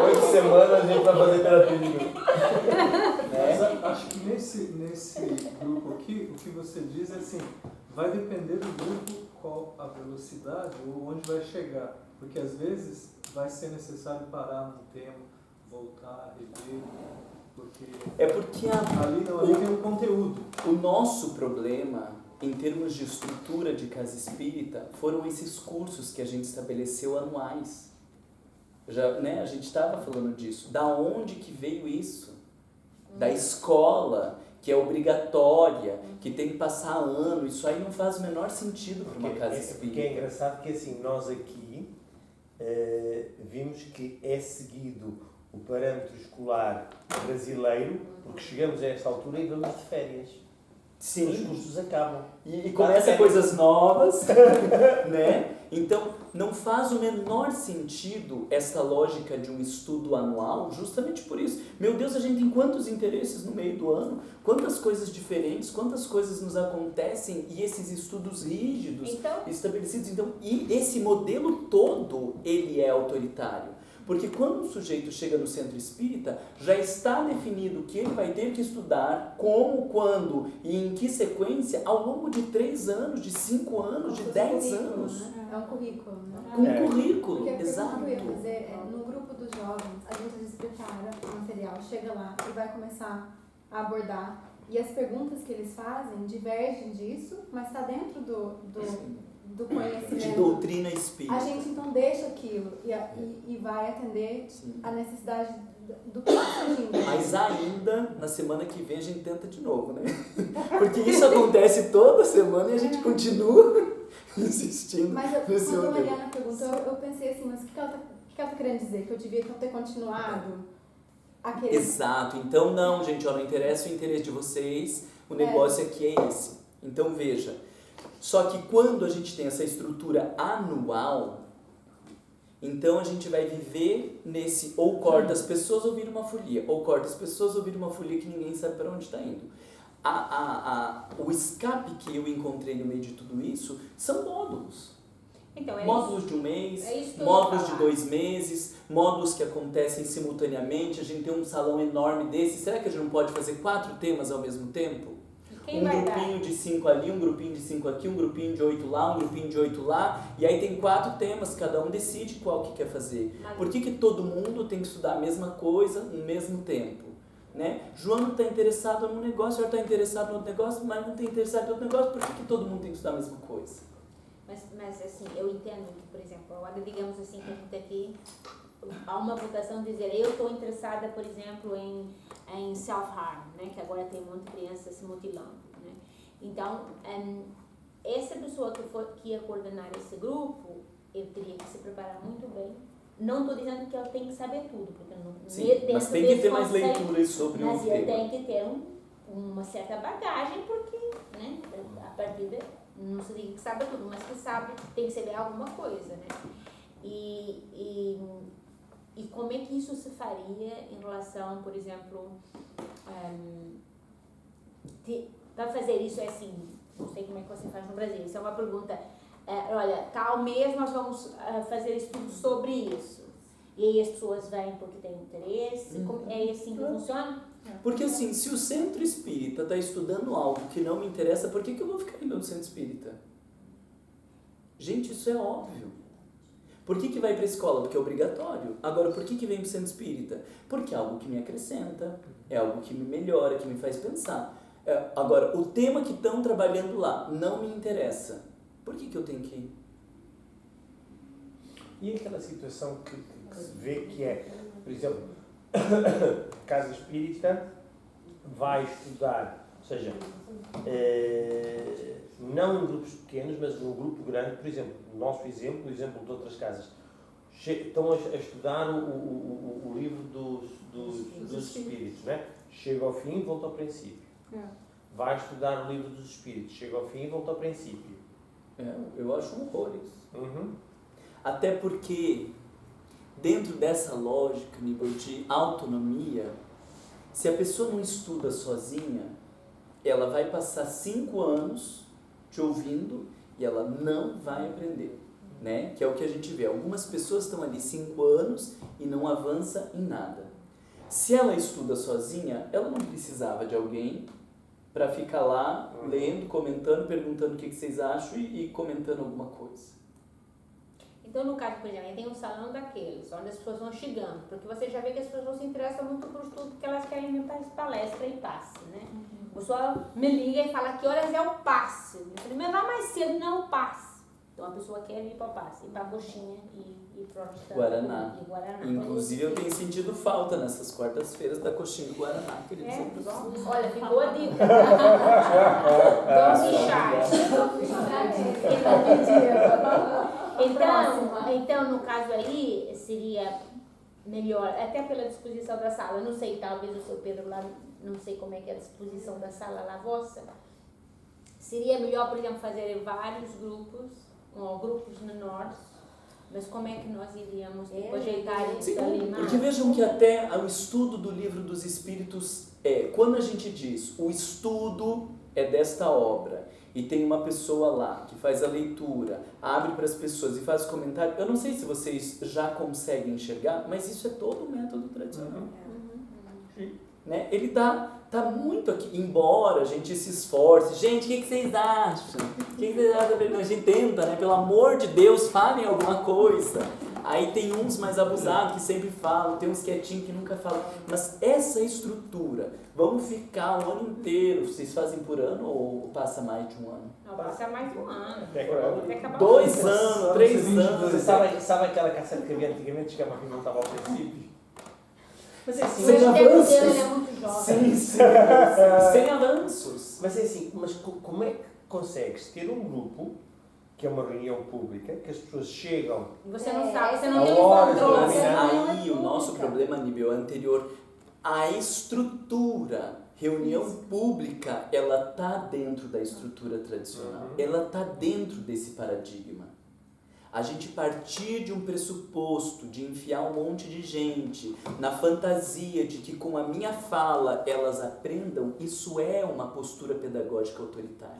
8 semanas a gente vai fazer terapia de grupo. Mas acho que nesse grupo aqui, o que você diz é assim, vai depender do grupo qual a velocidade ou onde vai chegar. Porque às vezes vai ser necessário parar num tema, voltar, rever, porque ali tem um conteúdo. O nosso problema, em termos de estrutura de casa espírita, foram esses cursos que a gente estabeleceu anuais. Já, né, a gente estava falando disso. Da onde que veio isso? Da escola, que é obrigatória, que tem que passar ano. Isso aí não faz o menor sentido para uma casa espírita. Porque é engraçado que assim, nós aqui vimos que é seguido o parâmetro escolar brasileiro, porque chegamos a esta altura e vamos de férias. Sim. Os cursos acabam. E começa coisas novas, né? Então, não faz o menor sentido essa lógica de um estudo anual, justamente por isso. Meu Deus, a gente tem quantos interesses no meio do ano, quantas coisas diferentes, quantas coisas nos acontecem e esses estudos rígidos estabelecidos. Então, e esse modelo todo, ele é autoritário. Porque quando um sujeito chega no centro espírita, já está definido que ele vai ter que estudar como, quando e em que sequência ao longo de 3 anos, de 5 anos, de 10 anos. Né? É um currículo, né? Um currículo, Porque a exato. pergunta que eu ia fazer é, no grupo dos jovens, a gente às vezes prepara o material, chega lá e vai começar a abordar. E as perguntas que eles fazem divergem disso, mas está dentro do conhecimento. De doutrina espírita. A gente então deixa aquilo e vai atender a necessidade do que está surgindo. Mas ainda, na semana que vem, a gente tenta de novo, né? Porque isso acontece toda semana e a gente continua insistindo. Mas nesse quando a modelo. Mariana perguntou, eu pensei assim, mas o que ela está querendo dizer? Que eu devia ter continuado aquele... Exato. Então, não, gente, ó, não interessa o interesse de vocês, o negócio aqui é esse. Então, veja, só que quando a gente tem essa estrutura anual, então a gente vai viver nesse ou corta as pessoas ou vira uma folia, ou corta as pessoas ou vira uma folia que ninguém sabe para onde está indo. O escape que eu encontrei no meio de tudo isso são módulos. Então, módulos de um mês, módulos de 2 meses, módulos que acontecem simultaneamente. A gente tem um salão enorme desse. Será que a gente não pode fazer 4 temas ao mesmo tempo? Quem um vai grupinho de 5 ali, um grupinho de 5 aqui, um grupinho de 8 lá, um grupinho de 8 lá, e aí tem 4 temas, cada um decide qual que quer fazer. Por que todo mundo tem que estudar a mesma coisa no mesmo tempo? Né? João não está interessado num negócio, ela está interessado no outro negócio, mas não está interessado no outro negócio, por que todo mundo tem que estudar a mesma coisa? Mas assim, eu entendo que, por exemplo, agora digamos assim que a gente aqui há uma votação de dizer eu estou interessada, por exemplo, em self-harm, né? Que agora tem um monte de crianças se mutilando, né? Então, essa pessoa que ia coordenar esse grupo, ele teria que se preparar muito bem. Não estou dizendo que ela tem que saber tudo, porque não, mas tem que ter mais leituras sobre o tema. Mas ele tem que ter uma certa bagagem, porque, né, a partir de, não se diga que sabe tudo, mas que sabe, tem que saber alguma coisa, né? E como é que isso se faria em relação, por exemplo, para fazer isso é assim, não sei como é que você faz no Brasil, isso é uma pergunta. Olha, tal mês nós vamos fazer estudo sobre isso. E aí as pessoas vêm porque têm interesse. É assim que funciona? Porque assim, se o centro espírita está estudando algo que não me interessa, por que eu vou ficar indo no centro espírita? Gente, isso é óbvio. Por que vai para a escola? Porque é obrigatório. Agora, por que vem para o centro espírita? Porque é algo que me acrescenta, é algo que me melhora, que me faz pensar. Agora, o tema que estão trabalhando lá não me interessa. Por que eu tenho que ir? E aquela situação que se vê que é, por exemplo, casa espírita vai estudar, ou seja, não em grupos pequenos, mas num grupo grande, por exemplo, no nosso exemplo, o exemplo de outras casas, estão a estudar o livro dos espíritos, né? Chega ao fim e volta ao princípio. Vai estudar o livro dos espíritos, chega ao fim e volta ao princípio. Eu acho um horror isso. Uhum. Até porque dentro dessa lógica, nível de autonomia, se a pessoa não estuda sozinha, ela vai passar 5 anos te ouvindo e ela não vai aprender, né? Que é o que a gente vê. Algumas pessoas estão ali 5 anos e não avança em nada. Se ela estuda sozinha, ela não precisava de alguém para ficar lá lendo, comentando, perguntando o que vocês acham e comentando alguma coisa. Então, no caso, por exemplo, tem um salão daqueles, onde as pessoas vão chegando, porque você já vê que as pessoas não se interessam muito por estudo, porque elas querem inventar palestra e passe, né? O pessoal me liga e fala que horas é o passe. Eu falei, mas vai mais cedo, não é o passe. Então, a pessoa quer ir para o passe, ir para a coxinha e para o Guaraná. Guaraná. Inclusive, eu tenho sentido falta nessas quartas-feiras da coxinha do Guaraná, queridos. Olha, ficou a dica. Doce chá. Então, no caso aí, seria melhor, até pela disposição da sala, eu não sei, talvez o seu Pedro lá, não sei como é que é a disposição da sala lá vossa, seria melhor, por exemplo, fazer vários grupos, ou grupos menores, mas como é que nós iríamos ajeitar isso ali? Porque vejam que até o estudo do Livro dos Espíritos quando a gente diz o estudo é desta obra, e tem uma pessoa lá que faz a leitura, abre para as pessoas e faz comentário, eu não sei se vocês já conseguem enxergar, mas isso é todo o método tradicional. Né? Ele tá muito aqui, embora a gente se esforce. Gente, o que vocês acham? A gente tenta, né? Pelo amor de Deus, falem alguma coisa. Aí tem uns mais abusados que sempre falam, tem uns quietinhos que nunca falam. Mas essa estrutura, vamos ficar o ano inteiro. Vocês fazem por ano ou passa mais de um ano? Não, passa mais de um ano. 2 anos, 3 anos. Você sabe aquela cassete que havia antigamente que a máquina não estava ao princípio? Mas é assim, sem avanços. Ele é muito jovem. Sem avanços. Mas é assim, mas como é que consegues ter um grupo, que é uma reunião pública, que as pessoas chegam... Você não sabe, você não a tem horas controle. Aí o nosso problema a nível anterior, a estrutura, reunião pública, ela está dentro da estrutura tradicional, ela está dentro desse paradigma. A gente partir de um pressuposto de enfiar um monte de gente na fantasia de que com a minha fala elas aprendam, isso é uma postura pedagógica autoritária.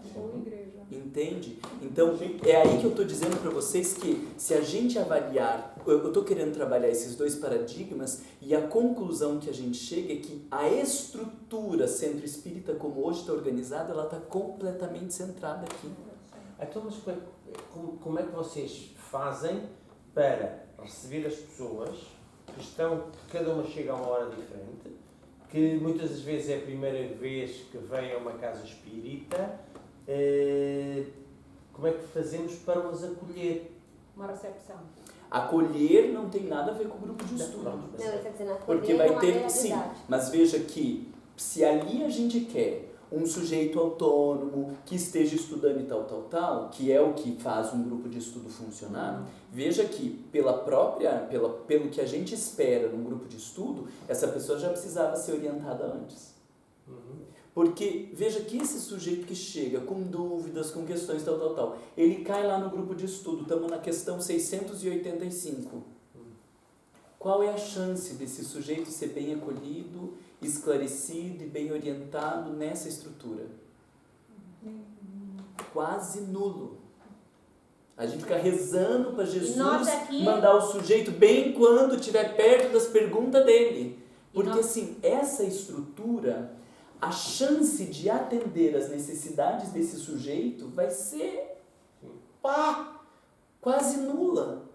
Entende? Então, é aí que eu estou dizendo para vocês que se a gente avaliar, eu estou querendo trabalhar esses 2 paradigmas e a conclusão que a gente chega é que a estrutura centro espírita como hoje está organizada, ela está completamente centrada aqui. Então, mas como é que vocês fazem para receber as pessoas que cada uma chega a uma hora diferente, que muitas das vezes é a primeira vez que vem a uma casa espírita, como é que fazemos para os acolher? Uma recepção. Acolher não tem nada a ver com o grupo de estudo. Não, está dizendo acolher porque vai uma ter, realidade. sim, mas veja que se ali a gente quer um sujeito autônomo que esteja estudando e tal, que é o que faz um grupo de estudo funcionar, veja que pelo que a gente espera num grupo de estudo, essa pessoa já precisava ser orientada antes. Porque veja que esse sujeito que chega com dúvidas, com questões tal, ele cai lá no grupo de estudo, estamos na questão 685. Qual é a chance desse sujeito ser bem acolhido, esclarecido e bem orientado nessa estrutura? Quase nulo. A gente fica rezando para Jesus mandar o sujeito bem quando estiver perto das perguntas dele. Porque assim, essa estrutura, a chance de atender as necessidades desse sujeito vai ser quase nula.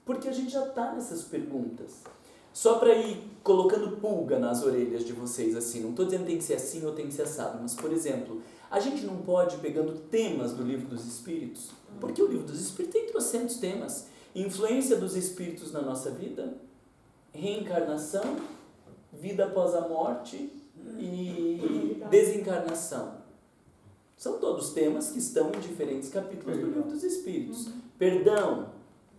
Porque a gente já está nessas perguntas. Só para ir colocando pulga nas orelhas de vocês, assim, não estou dizendo que tem que ser assim ou tem que ser assado, mas, por exemplo, a gente não pode ir pegando temas do Livro dos Espíritos, porque o Livro dos Espíritos tem trocentos temas. Influência dos Espíritos na nossa vida, reencarnação, vida após a morte e desencarnação. São todos temas que estão em diferentes capítulos do Livro dos Espíritos. Perdão,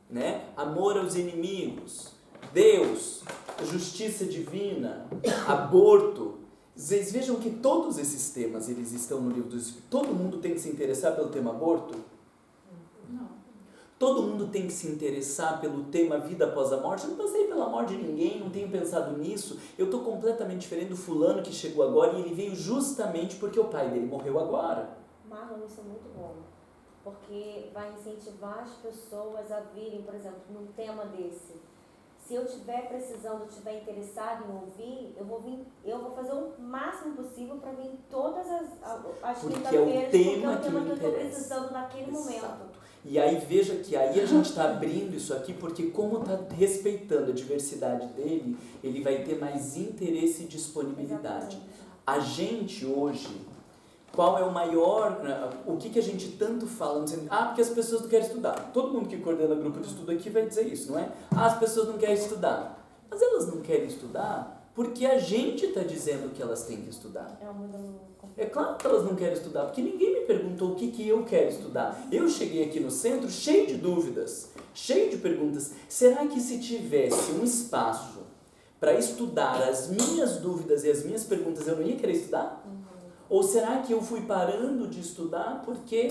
né? Amor aos inimigos, Deus, justiça divina, aborto. Vocês vejam que todos esses temas eles estão no Livro dos Espíritos. Todo mundo tem que se interessar pelo tema aborto? Não. Todo mundo tem que se interessar pelo tema vida após a morte. Eu não passei pela morte de ninguém, não tenho pensado nisso. Eu estou completamente diferente do fulano que chegou agora e ele veio justamente porque o pai dele morreu agora. Marlon, isso é muito bom, porque vai incentivar as pessoas a virem, por exemplo, num tema desse. Se eu estiver precisando, estiver interessado em ouvir, eu vou fazer o máximo possível para vir em todas as Porque quinta-feiras, é o porque é tema o tema que eu estou interessa. precisando naquele momento. Exato. E aí veja que aí a gente está abrindo isso aqui, porque como está respeitando a diversidade dele, ele vai ter mais interesse e disponibilidade. Exatamente. A gente hoje, qual é o maior, o que a gente tanto fala, dizendo, porque as pessoas não querem estudar. Todo mundo que coordena grupo de estudo aqui vai dizer isso, não é? As pessoas não querem estudar. Mas elas não querem estudar porque a gente está dizendo que elas têm que estudar. É claro que elas não querem estudar, porque ninguém me perguntou o que eu quero estudar. Eu cheguei aqui no centro cheio de dúvidas, cheio de perguntas. Será que se tivesse um espaço para estudar as minhas dúvidas e as minhas perguntas, eu não ia querer estudar? Ou será que eu fui parando de estudar porque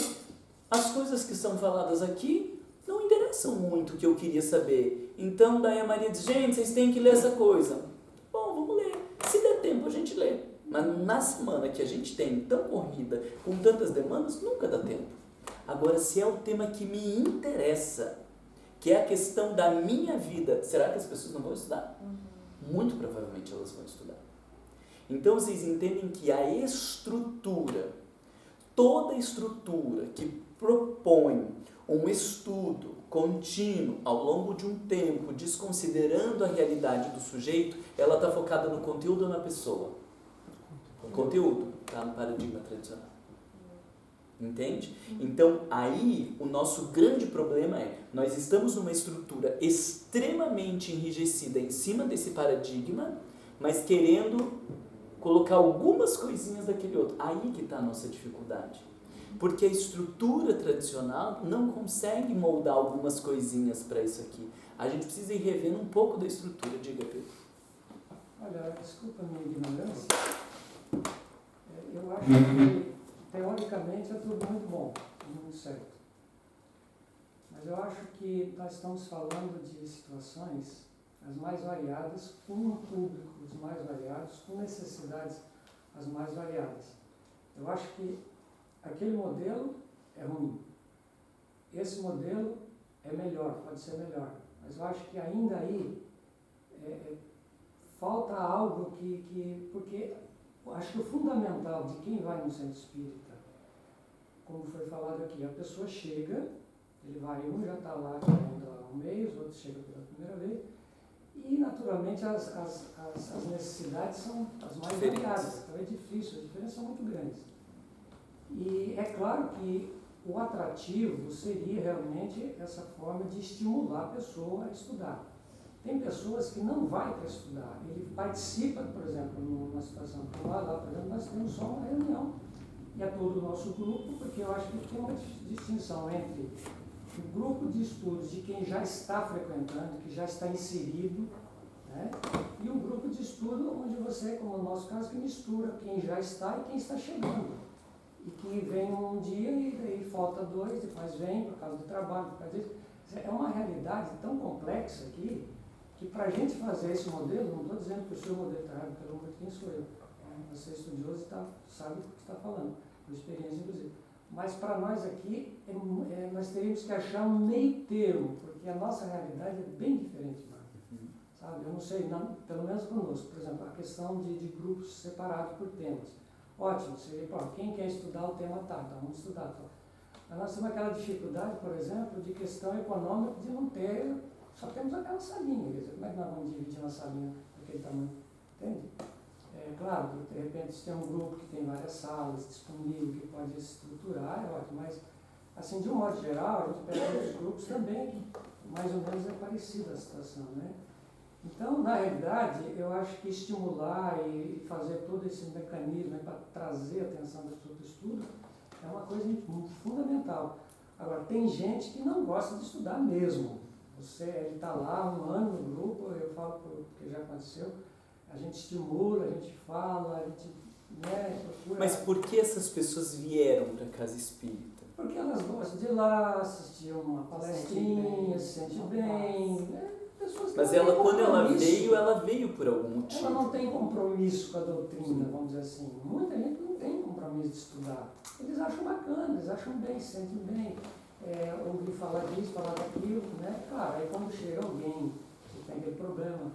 as coisas que são faladas aqui não interessam muito o que eu queria saber? Então daí a Maria diz, gente, vocês têm que ler essa coisa. Bom, vamos ler. Se der tempo a gente lê. Mas na semana que a gente tem tão corrida, com tantas demandas, nunca dá tempo. Agora, se é o tema que me interessa, que é a questão da minha vida, será que as pessoas não vão estudar? Muito provavelmente elas vão estudar. Então, vocês entendem que a estrutura, toda estrutura que propõe um estudo contínuo ao longo de um tempo, desconsiderando a realidade do sujeito, ela está focada no conteúdo ou na pessoa? O conteúdo está no paradigma tradicional. Entende? Então, aí, o nosso grande problema é, nós estamos numa estrutura extremamente enrijecida em cima desse paradigma, mas querendo colocar algumas coisinhas daquele outro. Aí que está a nossa dificuldade. Porque a estrutura tradicional não consegue moldar algumas coisinhas para isso aqui. A gente precisa ir revendo um pouco da estrutura. Diga, Pedro. Olha, desculpa a minha ignorância. Eu acho que, teoricamente, é tudo muito bom, muito certo. Mas eu acho que nós estamos falando de situações as mais variadas, com um público os mais variados, com necessidades as mais variadas. Eu acho que aquele modelo é ruim. Esse modelo é melhor, pode ser melhor. Mas eu acho que ainda aí falta algo porque eu acho que o fundamental de quem vai no centro espírita, como foi falado aqui, a pessoa chega, ele vai, um já está lá querendo há um mês, outro chega pela primeira vez, e naturalmente as necessidades são as mais variadas, então é difícil, as diferenças são muito grandes. E é claro que o atrativo seria realmente essa forma de estimular a pessoa a estudar. Tem pessoas que não vai para estudar, ele participa, por exemplo, numa situação como lá, por exemplo, nós temos só uma reunião, e é todo o nosso grupo, porque eu acho que tem uma distinção entre o grupo de estudos de quem já está frequentando, que já está inserido, né? E um grupo de estudo onde você, como no nosso caso, que mistura quem já está e quem está chegando. E que vem um dia e daí falta dois, depois vem por causa do trabalho, por causa disso. É uma realidade tão complexa aqui, que para a gente fazer esse modelo, não estou dizendo que o seu modelo está errado, pelo amor de quem sou eu. Você é estudioso e sabe o que está falando, por experiência inclusive. Mas para nós aqui, nós teríamos que achar um meio termo, porque a nossa realidade é bem diferente, sabe? Eu não sei, pelo menos conosco, por exemplo, a questão de grupos separados por temas. Ótimo, seria, quem quer estudar o tema tá, então vamos estudar. Tá. Mas nós temos aquela dificuldade, por exemplo, de questão econômica de não ter, só temos aquela salinha, quer dizer, como é que nós vamos dividir uma salinha daquele tamanho? Entende? É claro que de repente se tem um grupo que tem várias salas disponíveis, que pode se estruturar, é ótimo, mas assim, de um modo geral, a gente pega outros grupos também, mais ou menos é parecida a situação, né? Então, na realidade, eu acho que estimular e fazer todo esse mecanismo para trazer a atenção das pessoas do estudo é uma coisa muito fundamental. Agora, tem gente que não gosta de estudar mesmo. Ele está lá um ano no grupo, eu falo porque já aconteceu, a gente estimula, a gente fala, a gente procura... Mas por que essas pessoas vieram para a casa espírita? Porque elas gostam de ir lá, assistir uma palestrinha, se sente bem, né? Pessoas que Mas não têm ela, quando compromisso. ela veio por algum motivo. Ela não tem compromisso com a doutrina, vamos dizer assim. Muita gente não tem compromisso de estudar. Eles acham bacana, eles acham bem, se sentem bem. Ouvir falar disso, falar daquilo, né? Claro, aí quando chega alguém que tem aquele problema,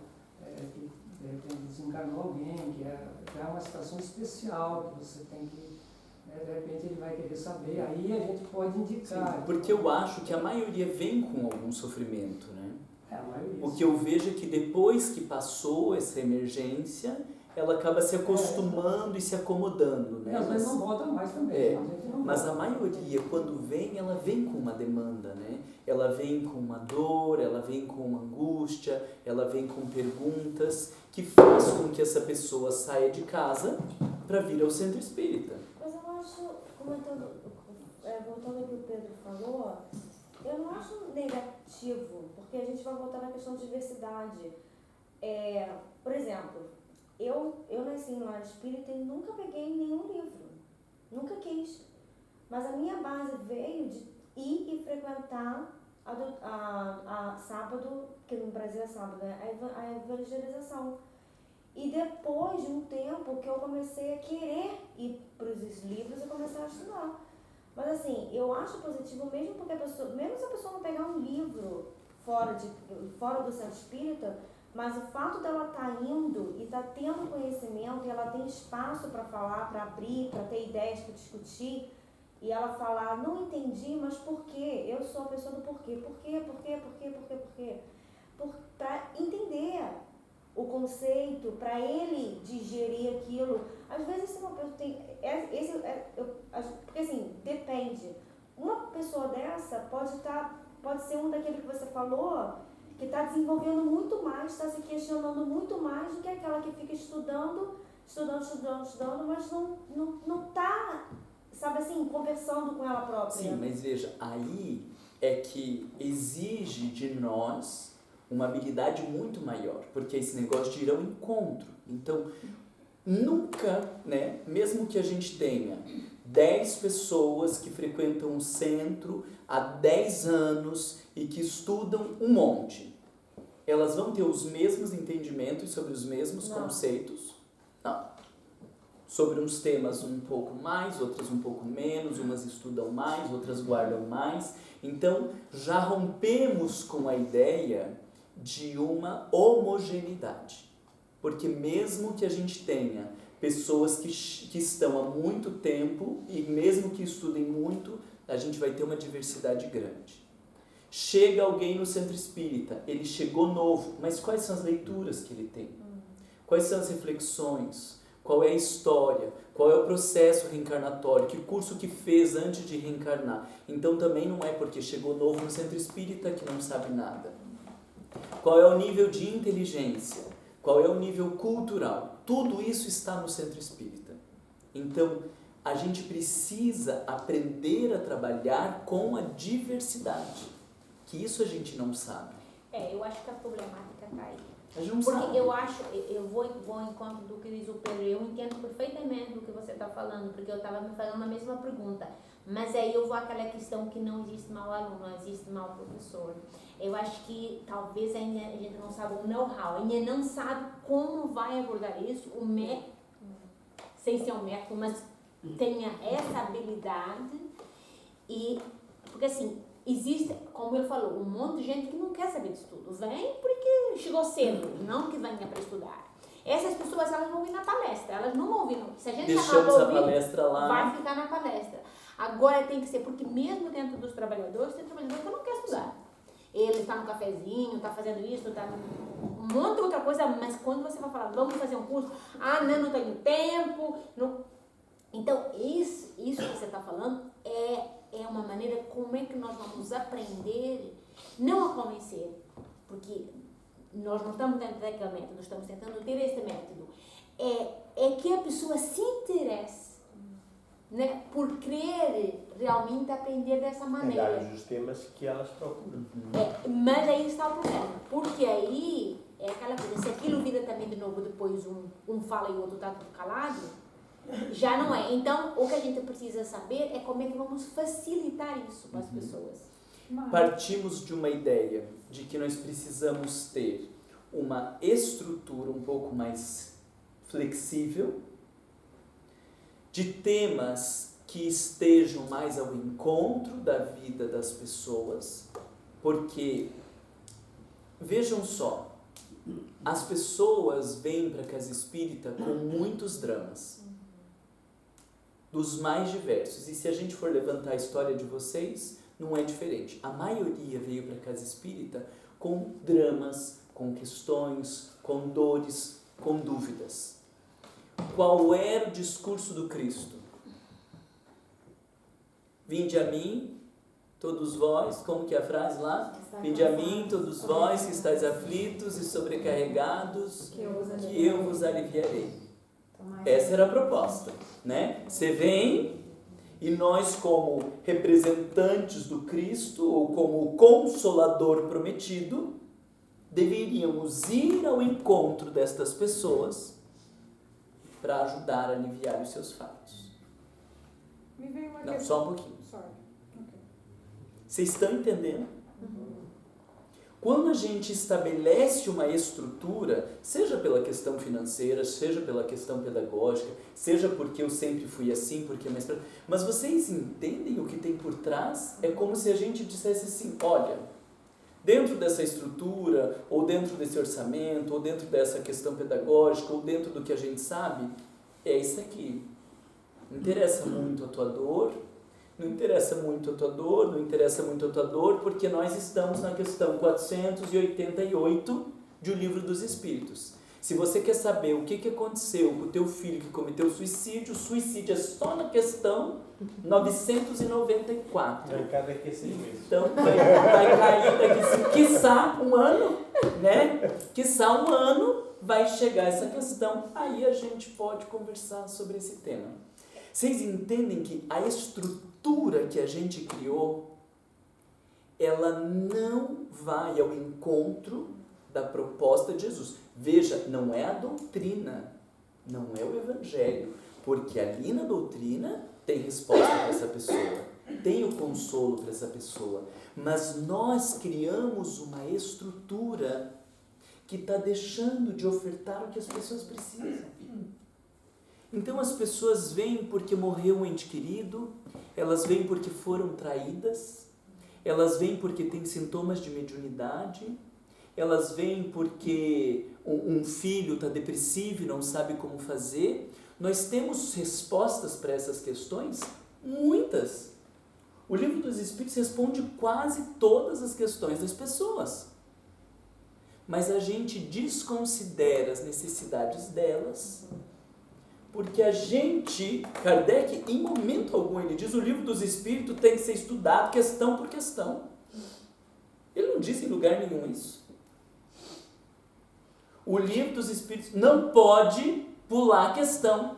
que de repente desencarnou alguém, que é uma situação especial, que você tem que, de repente ele vai querer saber, aí a gente pode indicar. Sim, porque eu acho que a maioria vem com algum sofrimento, né? A maioria. O que eu vejo é que depois que passou essa emergência, ela acaba se acostumando e se acomodando, né? Às vezes não volta mais também. Mas a maioria, quando vem, ela vem com uma demanda, né? Ela vem com uma dor, ela vem com uma angústia, ela vem com perguntas que faz com que essa pessoa saia de casa para vir ao centro espírita. Mas eu acho, voltando ao que o Pedro falou, eu não acho negativo, porque a gente vai voltar na questão de diversidade. Por exemplo, eu nasci em lar espírita e nunca peguei nenhum livro, nunca quis. Mas a minha base veio de ir e frequentar a sábado, que no Brasil é sábado, né? A evangelização. E depois de um tempo que eu comecei a querer ir para os livros e começar a estudar. Mas assim, eu acho positivo mesmo porque mesmo se a pessoa não pegar um livro fora do centro espírita, mas o fato dela estar indo e estar tendo conhecimento, e ela tem espaço para falar, para abrir, para ter ideias, para discutir, e ela falar, não entendi, mas por quê? Eu sou a pessoa do porquê. Por quê? Para entender o conceito, para ele digerir aquilo. Às vezes uma pessoa tem... porque assim, depende. Uma pessoa dessa pode ser um daquele que você falou, que está desenvolvendo muito mais, está se questionando muito mais do que aquela que fica estudando, mas não está, sabe assim, conversando com ela própria. Sim, mas veja, aí é que exige de nós uma habilidade muito maior, porque esse negócio de ir ao encontro. Então, nunca, né, mesmo que a gente tenha 10 pessoas que frequentam o centro há 10 anos e que estudam um monte, elas vão ter os mesmos entendimentos sobre os mesmos conceitos? Não. Sobre uns temas um pouco mais, outras um pouco menos, umas estudam mais, outras guardam mais. Então, já rompemos com a ideia de uma homogeneidade. Porque mesmo que a gente tenha pessoas que estão há muito tempo e mesmo que estudem muito, a gente vai ter uma diversidade grande. Chega alguém no centro espírita, ele chegou novo, mas quais são as leituras que ele tem? Quais são as reflexões? Qual é a história? Qual é o processo reencarnatório? Que curso que fez antes de reencarnar? Então também não é porque chegou novo no centro espírita que não sabe nada. Qual é o nível de inteligência? Qual é o nível cultural? Tudo isso está no centro espírita. Então, a gente precisa aprender a trabalhar com a diversidade. Que isso a gente não sabe. Eu acho que a problemática está aí. A gente não Porque sabe. eu vou ao encontro do que diz o Pedro, eu entendo perfeitamente do que você está falando, porque eu estava me fazendo a mesma pergunta. Mas aí eu vou àquela questão que não existe mau aluno, não existe mau professor. Eu acho que talvez ainda a gente não sabe o know-how, ainda não sabe como vai abordar isso, o método, sem ser um método, mas tenha essa habilidade. Porque assim, existe, como ele falou, um monte de gente que não quer saber de estudo. Vem porque chegou cedo, não que venha para estudar. Essas pessoas, elas vão vir na palestra, elas não vão vir. Se a gente deixamos a palestra lá, vai ficar na palestra. Agora tem que ser, porque mesmo dentro dos trabalhadores, tem trabalhador que não quer estudar. Ele está no cafezinho, está fazendo isso, está um monte de outra coisa, mas quando você vai falar, vamos fazer um curso, não tenho tempo. Não. Então, isso que você está falando é uma maneira como é que nós vamos aprender, não a convencer, porque nós não estamos dentro daquele método, estamos tentando ter este método. É que a pessoa se interesse, né, por querer realmente aprender dessa maneira. Dar-lhes os temas que elas procuram. Mas aí está o problema, porque aí é aquela coisa, se aquilo vira também de novo depois um fala e o outro está tudo calado, Já não é. Então, o que a gente precisa saber é como é que vamos facilitar isso para as pessoas. Partimos de uma ideia de que nós precisamos ter uma estrutura um pouco mais flexível, de temas que estejam mais ao encontro da vida das pessoas, porque, vejam só, as pessoas vêm para a casa espírita com muitos dramas, dos mais diversos, e se a gente for levantar a história de vocês, não é diferente. A maioria veio para a casa espírita com dramas, com questões, com dores, com dúvidas. Qual era o discurso do Cristo? Vinde a mim, todos vós, como que é a frase lá? Vinde a mim, todos vós que estáis aflitos e sobrecarregados, que eu vos aliviarei. Essa era a proposta, né? Você vem e nós, como representantes do Cristo, ou como Consolador prometido, deveríamos ir ao encontro destas pessoas para ajudar a aliviar os seus fardos. Me veio uma Não, questão. só um pouquinho. Sorry. Okay. Vocês estão entendendo? Quando a gente estabelece uma estrutura, seja pela questão financeira, seja pela questão pedagógica, seja porque eu sempre fui assim, porque mas vocês entendem o que tem por trás? É como se a gente dissesse assim, olha, dentro dessa estrutura, ou dentro desse orçamento, ou dentro dessa questão pedagógica, ou dentro do que a gente sabe, é isso aqui. Não interessa muito a tua dor, não interessa muito a tua dor, não interessa muito a tua dor, porque nós estamos na questão 488 de O Livro dos Espíritos. Se você quer saber o que aconteceu com o teu filho que cometeu suicídio, suicídio é só na questão 994. Cada que é 6 meses. Então, vai cair daqui, quiçá um ano, né? Quiçá um ano vai chegar essa questão, aí a gente pode conversar sobre esse tema. Vocês entendem que a estrutura que a gente criou, ela não vai ao encontro da proposta de Jesus. Veja, não é a doutrina, não é o evangelho, porque ali na doutrina tem resposta para essa pessoa, tem o consolo para essa pessoa, mas nós criamos uma estrutura que está deixando de ofertar o que as pessoas precisam. Então as pessoas vêm porque morreu um ente querido, elas vêm porque foram traídas, elas vêm porque têm sintomas de mediunidade, elas vêm porque um filho está depressivo e não sabe como fazer. Nós temos respostas para essas questões? Muitas. O Livro dos Espíritos responde quase todas as questões das pessoas. Mas a gente desconsidera as necessidades delas, porque a gente, Kardec, em momento algum, ele diz, o Livro dos Espíritos tem que ser estudado questão por questão. Ele não diz em lugar nenhum isso. O Livro dos Espíritos não pode pular a questão.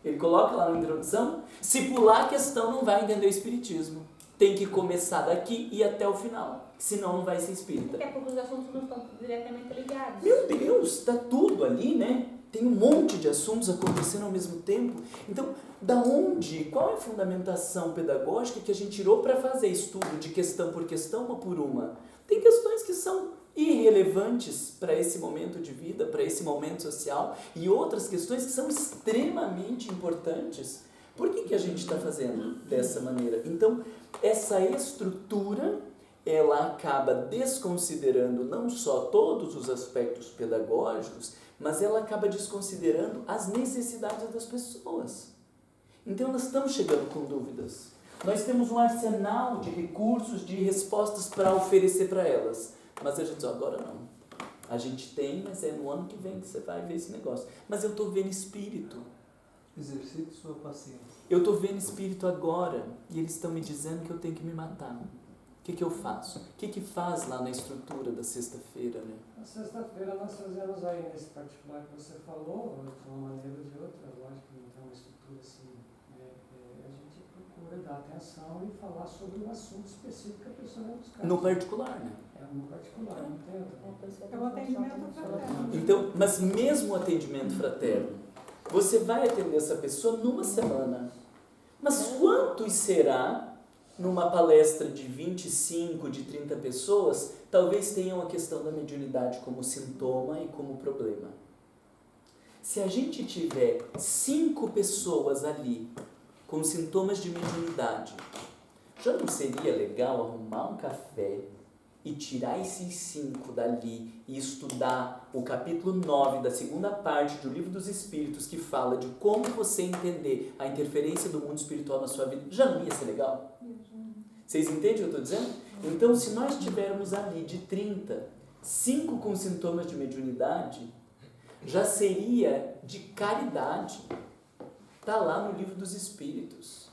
Ele coloca lá na introdução, se pular a questão não vai entender o Espiritismo. Tem que começar daqui e até o final, senão não vai ser espírita. Até porque os assuntos não estão diretamente ligados. Meu Deus, está tudo ali, né? Tem um monte de assuntos acontecendo ao mesmo tempo. Então, da onde, qual é a fundamentação pedagógica que a gente tirou para fazer estudo de questão por questão, uma por uma? Tem questões que são irrelevantes para esse momento de vida, para esse momento social, e outras questões que são extremamente importantes. Por que a gente está fazendo dessa maneira? Então, essa estrutura, ela acaba desconsiderando não só todos os aspectos pedagógicos, mas ela acaba desconsiderando as necessidades das pessoas. Então, nós estamos chegando com dúvidas. Nós temos um arsenal de recursos, de respostas para oferecer para elas. Mas a gente diz, agora não. A gente tem, mas é no ano que vem que você vai ver esse negócio. Mas eu estou vendo espírito. Exercite sua paciência. Eu estou vendo espírito agora e eles estão me dizendo que eu tenho que me matar. O que eu faço? O que faz lá na estrutura da sexta-feira, né? Na sexta-feira nós fazemos aí nesse particular que você falou, de uma maneira ou de outra, lógico que não tem uma estrutura assim, a gente procura dar atenção e falar sobre um assunto específico que a pessoa vai buscar. No particular, né? É no particular, não tem outra. É o atendimento fraterno. Então, mas mesmo o atendimento fraterno, Você vai atender essa pessoa numa semana. Mas quantos será numa palestra de 25, de 30 pessoas, talvez tenham a questão da mediunidade como sintoma e como problema? Se a gente tiver 5 pessoas ali com sintomas de mediunidade, já não seria legal arrumar um café e tirar esses 5 dali e estudar o capítulo 9 da segunda parte do Livro dos Espíritos, que fala de como você entender a interferência do mundo espiritual na sua vida? Já não ia ser legal? Vocês entendem o que eu estou dizendo? Então, se nós tivermos ali de 30, 5 com sintomas de mediunidade, já seria de caridade. Está lá no Livro dos Espíritos.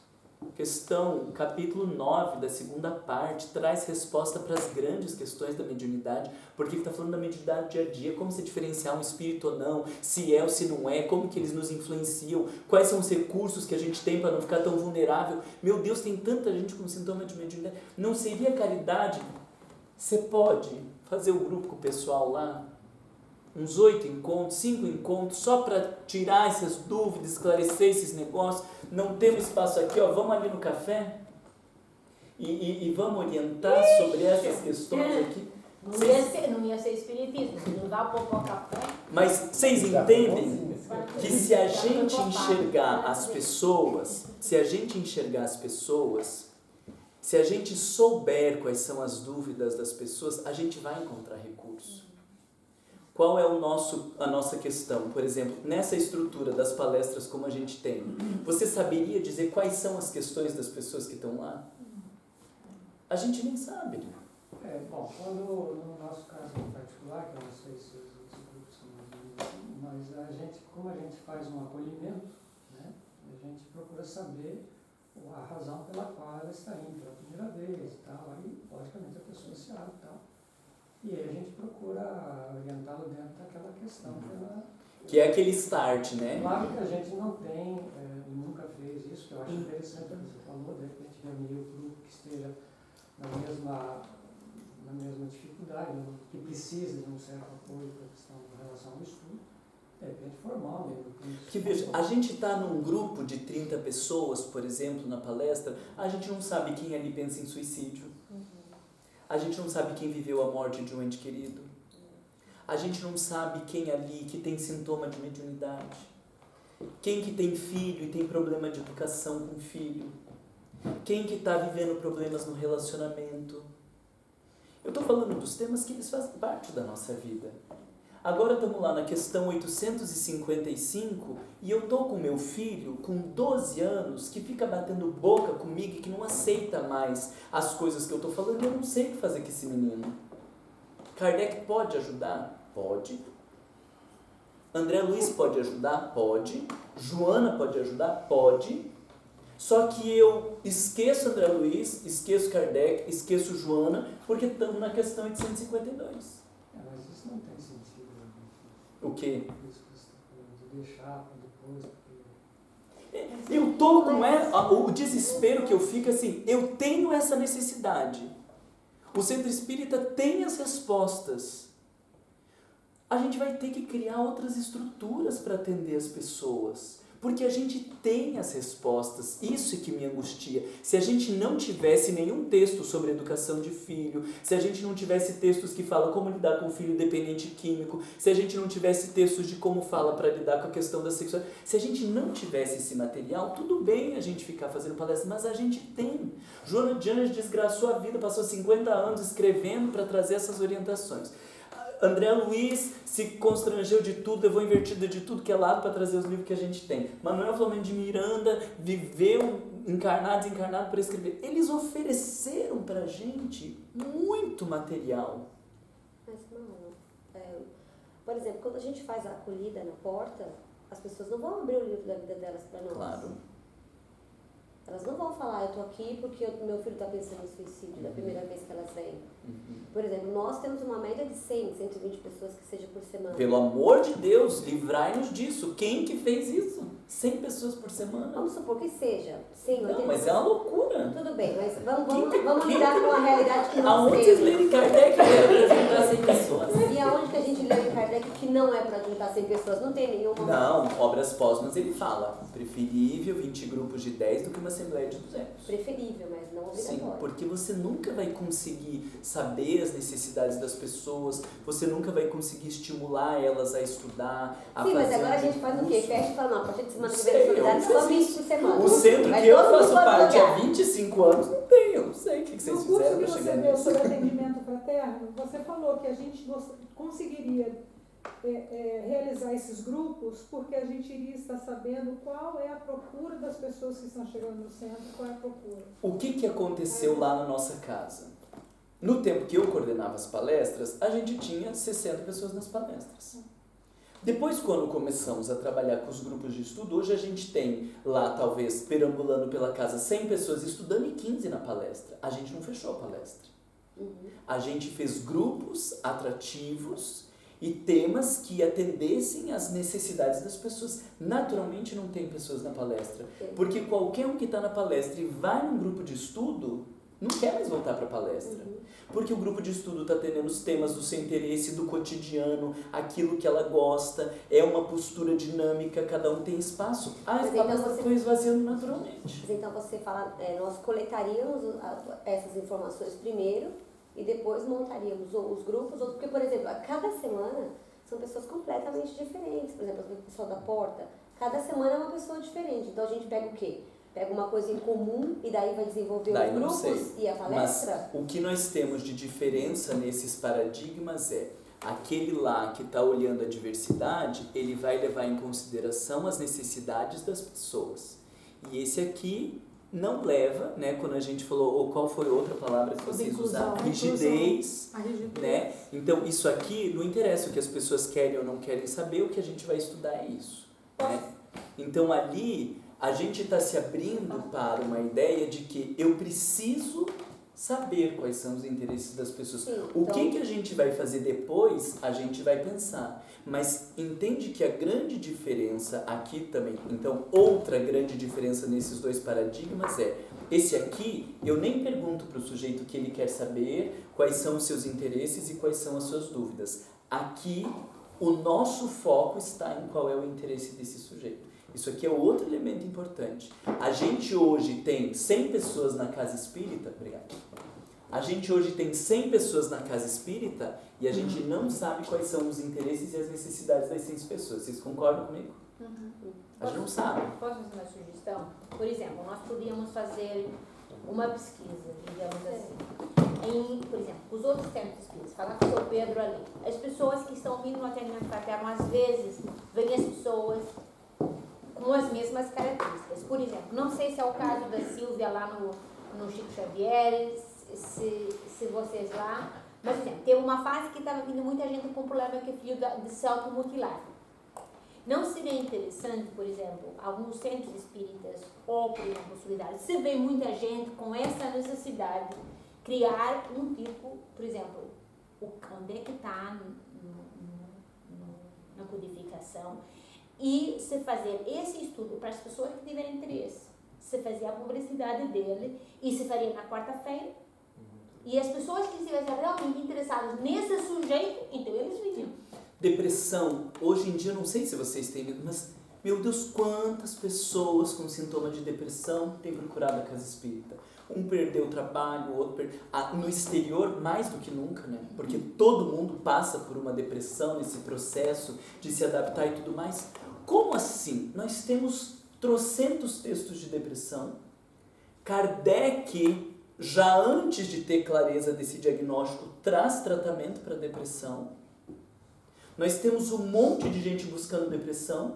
Capítulo 9 da segunda parte, traz resposta para as grandes questões da mediunidade, porque ele está falando da mediunidade do dia a dia, como se diferenciar um espírito ou não, se é ou se não é, como que eles nos influenciam, quais são os recursos que a gente tem para não ficar tão vulnerável. Meu Deus, tem tanta gente com sintoma de mediunidade. Não seria caridade? Você pode fazer o grupo com o pessoal lá, uns 8 encontros, 5 encontros, só para tirar essas dúvidas, esclarecer esses negócios. Não temos espaço aqui, ó, vamos ali no café e vamos orientar sobre essas questões aqui. Não ia ser espiritismo, não dá para pôr café. Mas vocês entendem que se a gente enxergar as pessoas, se a gente souber quais são as dúvidas das pessoas, a gente vai encontrar recurso. Qual é a nossa questão? Por exemplo, nessa estrutura das palestras como a gente tem, você saberia dizer quais são as questões das pessoas que estão lá? A gente nem sabe. Bom, quando no nosso caso em particular, que eu não sei se os outros grupos são, mas como a gente faz um acolhimento, né, a gente procura saber a razão pela qual ela está indo pela primeira vez e tal, aí logicamente a pessoa se abre e tal. E aí a gente procura orientá-lo dentro daquela questão que é aquele start, né? Claro que a gente não tem, nunca fez isso, que eu acho interessante, você falou, de repente reunir o grupo que esteja na mesma dificuldade, que precisa de um certo apoio para a questão em relação ao estudo, de repente formal mesmo. Que veja, a gente está num grupo de 30 pessoas, por exemplo, na palestra, a gente não sabe quem ali pensa em suicídio. A gente não sabe quem viveu a morte de um ente querido. A gente não sabe quem ali que tem sintoma de mediunidade. Quem que tem filho e tem problema de educação com o filho. Quem que está vivendo problemas no relacionamento. Eu estou falando dos temas que eles fazem parte da nossa vida. Agora estamos lá na questão 855 e eu estou com meu filho, com 12 anos, que fica batendo boca comigo e que não aceita mais as coisas que eu estou falando e eu não sei o que fazer com esse menino. Kardec pode ajudar? Pode. André Luiz pode ajudar? Pode. Joana pode ajudar? Pode. Só que eu esqueço André Luiz, esqueço Kardec, esqueço Joana, porque estamos na questão 852. Mas isso não tem sentido. O quê? De deixar para depois. Eu tô com o desespero que eu fico assim, eu tenho essa necessidade. O Centro Espírita tem as respostas. A gente vai ter que criar outras estruturas para atender as pessoas. Porque a gente tem as respostas, isso é que me angustia. Se a gente não tivesse nenhum texto sobre educação de filho, se a gente não tivesse textos que falam como lidar com o filho dependente químico, se a gente não tivesse textos de como fala para lidar com a questão da sexualidade, se a gente não tivesse esse material, tudo bem a gente ficar fazendo palestras, mas a gente tem. Joana de Anjos desgraçou a vida, passou 50 anos escrevendo para trazer essas orientações. André Luiz se constrangeu de tudo, levou invertida de tudo que é lado para trazer os livros que a gente tem. Manuel Flamengo de Miranda viveu encarnado, desencarnado para escrever. Eles ofereceram para a gente muito material. Mas não, por exemplo, quando a gente faz a acolhida na porta, as pessoas não vão abrir o livro da vida delas para nós. Claro. Elas não vão falar, eu estou aqui porque meu filho está pensando em suicídio da primeira vez que elas vêm. Por exemplo, nós temos uma média de 100, 120 pessoas que seja por semana. Pelo amor de Deus, livrai-nos disso. Quem que fez isso? 100 pessoas por semana? Vamos supor que seja 100, 80. Não, mas é uma loucura. Tudo bem, mas vamos lidar com a realidade que nós Aonde temos. vocês leram em Kardec era para juntar 100 pessoas? E aonde que a gente leu em Kardec que não é para juntar 100 pessoas? Não tem nenhuma. Não, obras póstumas ele fala, preferível 20 grupos de 10 do que uma assembleia de 200. Preferível, mas não obrigatório. Sim, porque você nunca vai conseguir saber as necessidades das pessoas, você nunca vai conseguir estimular elas a estudar, a Sim, fazer mas agora a gente faz o quê? curso. Fecha e fala, não, a partir de semana que vem Sei, a solidariedade eu só 20 por semana. O centro Mas que eu todo mundo faço pode parte há olhar. 25 anos não tem, eu não sei o que vocês No curso fizeram que para você chegar deu nisso. sobre atendimento fraterno, você falou que a gente conseguiria realizar esses grupos porque a gente iria estar sabendo qual é a procura das pessoas que estão chegando no centro, qual é a procura. O que aconteceu lá na nossa casa? No tempo que eu coordenava as palestras, a gente tinha 60 pessoas nas palestras. Depois, quando começamos a trabalhar com os grupos de estudo, hoje a gente tem lá, talvez, perambulando pela casa, 100 pessoas estudando e 15 na palestra. A gente não fechou a palestra. A gente fez grupos atrativos e temas que atendessem às necessidades das pessoas. Naturalmente não tem pessoas na palestra, porque qualquer um que está na palestra e vai num grupo de estudo, não quer mais voltar para a palestra. Porque o grupo de estudo está atendendo os temas do seu interesse, do cotidiano, aquilo que ela gosta, é uma postura dinâmica, cada um tem espaço. A palestra foi esvaziando naturalmente. Mas então você fala, nós coletaríamos essas informações primeiro e depois montaríamos os grupos, porque, por exemplo, a cada semana são pessoas completamente diferentes. Por exemplo, o pessoal da porta, cada semana é uma pessoa diferente. Então a gente pega o quê? Pega uma coisa em comum e daí vai desenvolver os grupos e a palestra? Mas o que nós temos de diferença nesses paradigmas é aquele lá que está olhando a diversidade, ele vai levar em consideração as necessidades das pessoas. E esse aqui não leva, né, quando a gente falou, ou qual foi outra palavra que vocês usaram? Rigidez, né? Então, isso aqui não interessa o que as pessoas querem ou não querem saber, o que a gente vai estudar é isso, né? Então, ali, a gente está se abrindo para uma ideia de que eu preciso saber quais são os interesses das pessoas. Sim, o que a gente vai fazer depois, a gente vai pensar. Mas entende que a grande diferença aqui também, então outra grande diferença nesses dois paradigmas é, esse aqui eu nem pergunto para o sujeito o que ele quer saber, quais são os seus interesses e quais são as suas dúvidas. Aqui o nosso foco está em qual é o interesse desse sujeito. Isso aqui é outro elemento importante. A gente hoje tem 100 pessoas na casa espírita, obrigado. A gente hoje tem 100 pessoas na casa espírita e a gente não sabe quais são os interesses e as necessidades das 100 pessoas. Vocês concordam comigo? A gente não sabe. Posso fazer uma sugestão? Por exemplo, nós podíamos fazer uma pesquisa, digamos assim. Por exemplo, os outros centros espíritas, falar com o seu Pedro ali. As pessoas que estão vindo no atendimento fraterno, às vezes, vêm as pessoas com as mesmas características. Por exemplo, não sei se é o caso da Silvia lá no Chico Xavier, se vocês lá, mas, por exemplo, teve uma fase que estava vindo muita gente com problema que é filho de se automutilar. Não seria interessante, por exemplo, alguns centros espíritas, ou, por exemplo, solidários, se vê muita gente com essa necessidade, criar um tipo, por exemplo, onde é que está na codificação, e se fazer esse estudo para as pessoas que tiverem interesse, se fazer a publicidade dele, e se faria na quarta-feira, e as pessoas que estivessem realmente interessadas nesse sujeito, então eles vinham. Depressão, hoje em dia, não sei se vocês têm medo, mas, meu Deus, quantas pessoas com sintoma de depressão têm procurado a casa espírita? Um perdeu o trabalho, o outro perdeu... no exterior, mais do que nunca, né? Porque todo mundo passa por uma depressão nesse processo de se adaptar e tudo mais. Como assim? Nós temos trocentos textos de depressão. Kardec, já antes de ter clareza desse diagnóstico, traz tratamento para depressão. Nós temos um monte de gente buscando depressão,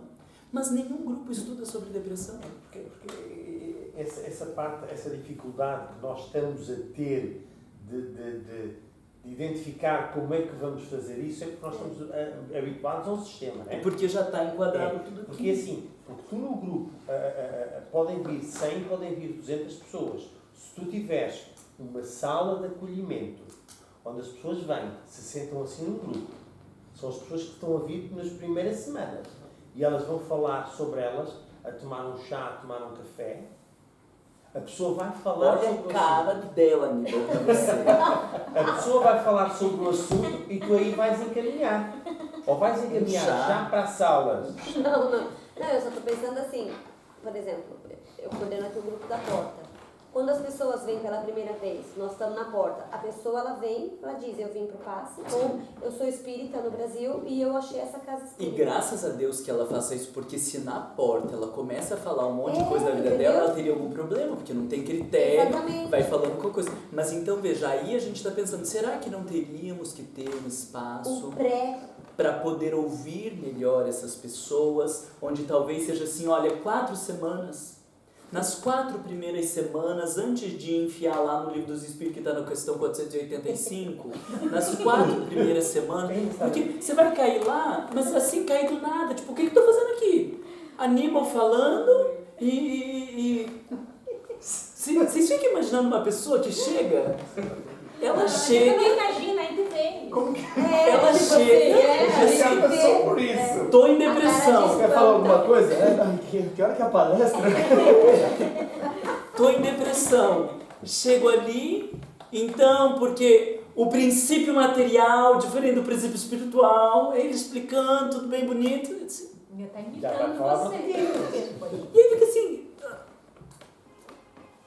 mas nenhum grupo estuda sobre depressão. Porque essa dificuldade que nós estamos a ter de identificar como é que vamos fazer isso é porque nós estamos habituados a um sistema, não é? Porque já está enquadrado tudo aqui. Porque assim, porque tu no grupo podem vir 100, podem vir 200 pessoas. Se tu tiveres uma sala de acolhimento Quando as pessoas vêm, se sentam assim num grupo, são as pessoas que estão a vir nas primeiras semanas. E elas vão falar sobre elas, a tomar um chá, a tomar um café. A pessoa vai falar Olha sobre a cara dela, Aníbal, pra você. A pessoa vai falar sobre o assunto e tu aí vais encaminhar. Ou vais encaminhar já para as salas. Não, eu só estou pensando assim, por exemplo, eu coordeno aqui o grupo da porta. Quando as pessoas vêm pela primeira vez, nós estamos na porta, a pessoa ela vem, ela diz, eu vim para o passe, ou eu sou espírita no Brasil e eu achei essa casa espírita. E graças a Deus que ela faça isso, porque se na porta ela começa a falar um monte de coisa da vida entendeu? dela, ela teria algum problema, porque não tem critério, Exatamente. vai falando qualquer coisa. Mas então veja, aí a gente está pensando, será que não teríamos que ter um espaço para poder ouvir melhor essas pessoas, onde talvez seja assim, olha, 4 semanas... Nas 4 primeiras semanas, antes de enfiar lá no Livro dos Espíritos, que está na questão 485, nas 4 primeiras semanas, porque você vai cair lá, mas assim, cair do nada, tipo, o que eu estou fazendo aqui? Aníbal falando Vocês ficam imaginando uma pessoa que chega, ela chega... Você imagina, aí tu vem. Como que ela chega... você é a pessoa por isso? Tô em depressão. Você quer falar alguma coisa? Que hora que é a palestra? Tô em depressão. Chego ali, então, porque o princípio material, diferente do princípio espiritual, ele explicando, tudo bem bonito. Eu disse, Já tá Já vai imitando falar você. e aí fica assim,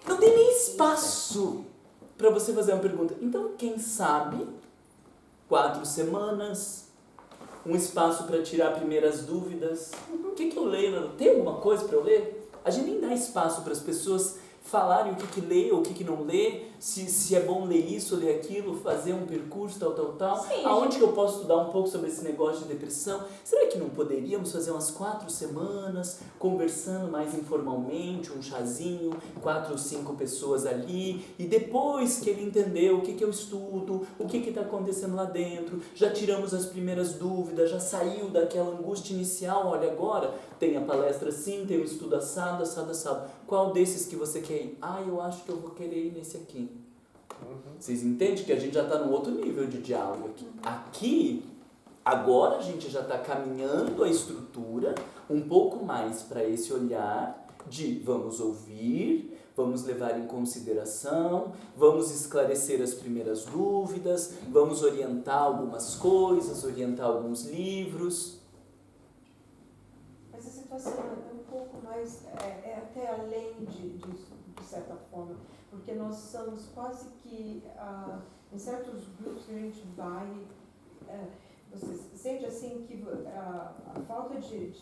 não tem nem espaço para você fazer uma pergunta. Então, quem sabe, 4 semanas, um espaço para tirar primeiras dúvidas. O que eu leio? Tem alguma coisa para eu ler? A gente nem dá espaço para as pessoas falarem o que lê, o que não lê, se é bom ler isso, ler aquilo, fazer um percurso, tal. Sim, Aonde que eu posso estudar um pouco sobre esse negócio de depressão? Será que não poderíamos fazer umas 4 semanas, conversando mais informalmente, um chazinho, 4 ou 5 pessoas ali, e depois que ele entendeu o que eu estudo, o que está acontecendo lá dentro, já tiramos as primeiras dúvidas, já saiu daquela angústia inicial, olha agora, tem a palestra assim, tem o estudo assado. Qual desses que você quer ir? Eu acho que eu vou querer ir nesse aqui. Vocês entendem que a gente já está num outro nível de diálogo aqui. Aqui, agora a gente já está caminhando a estrutura um pouco mais para esse olhar de vamos ouvir, vamos levar em consideração, vamos esclarecer as primeiras dúvidas, vamos orientar algumas coisas, orientar alguns livros. Essa situação é um pouco mais, é até além disso, de certa forma, porque nós somos quase que, em certos grupos que a gente vai, você sente assim que a falta de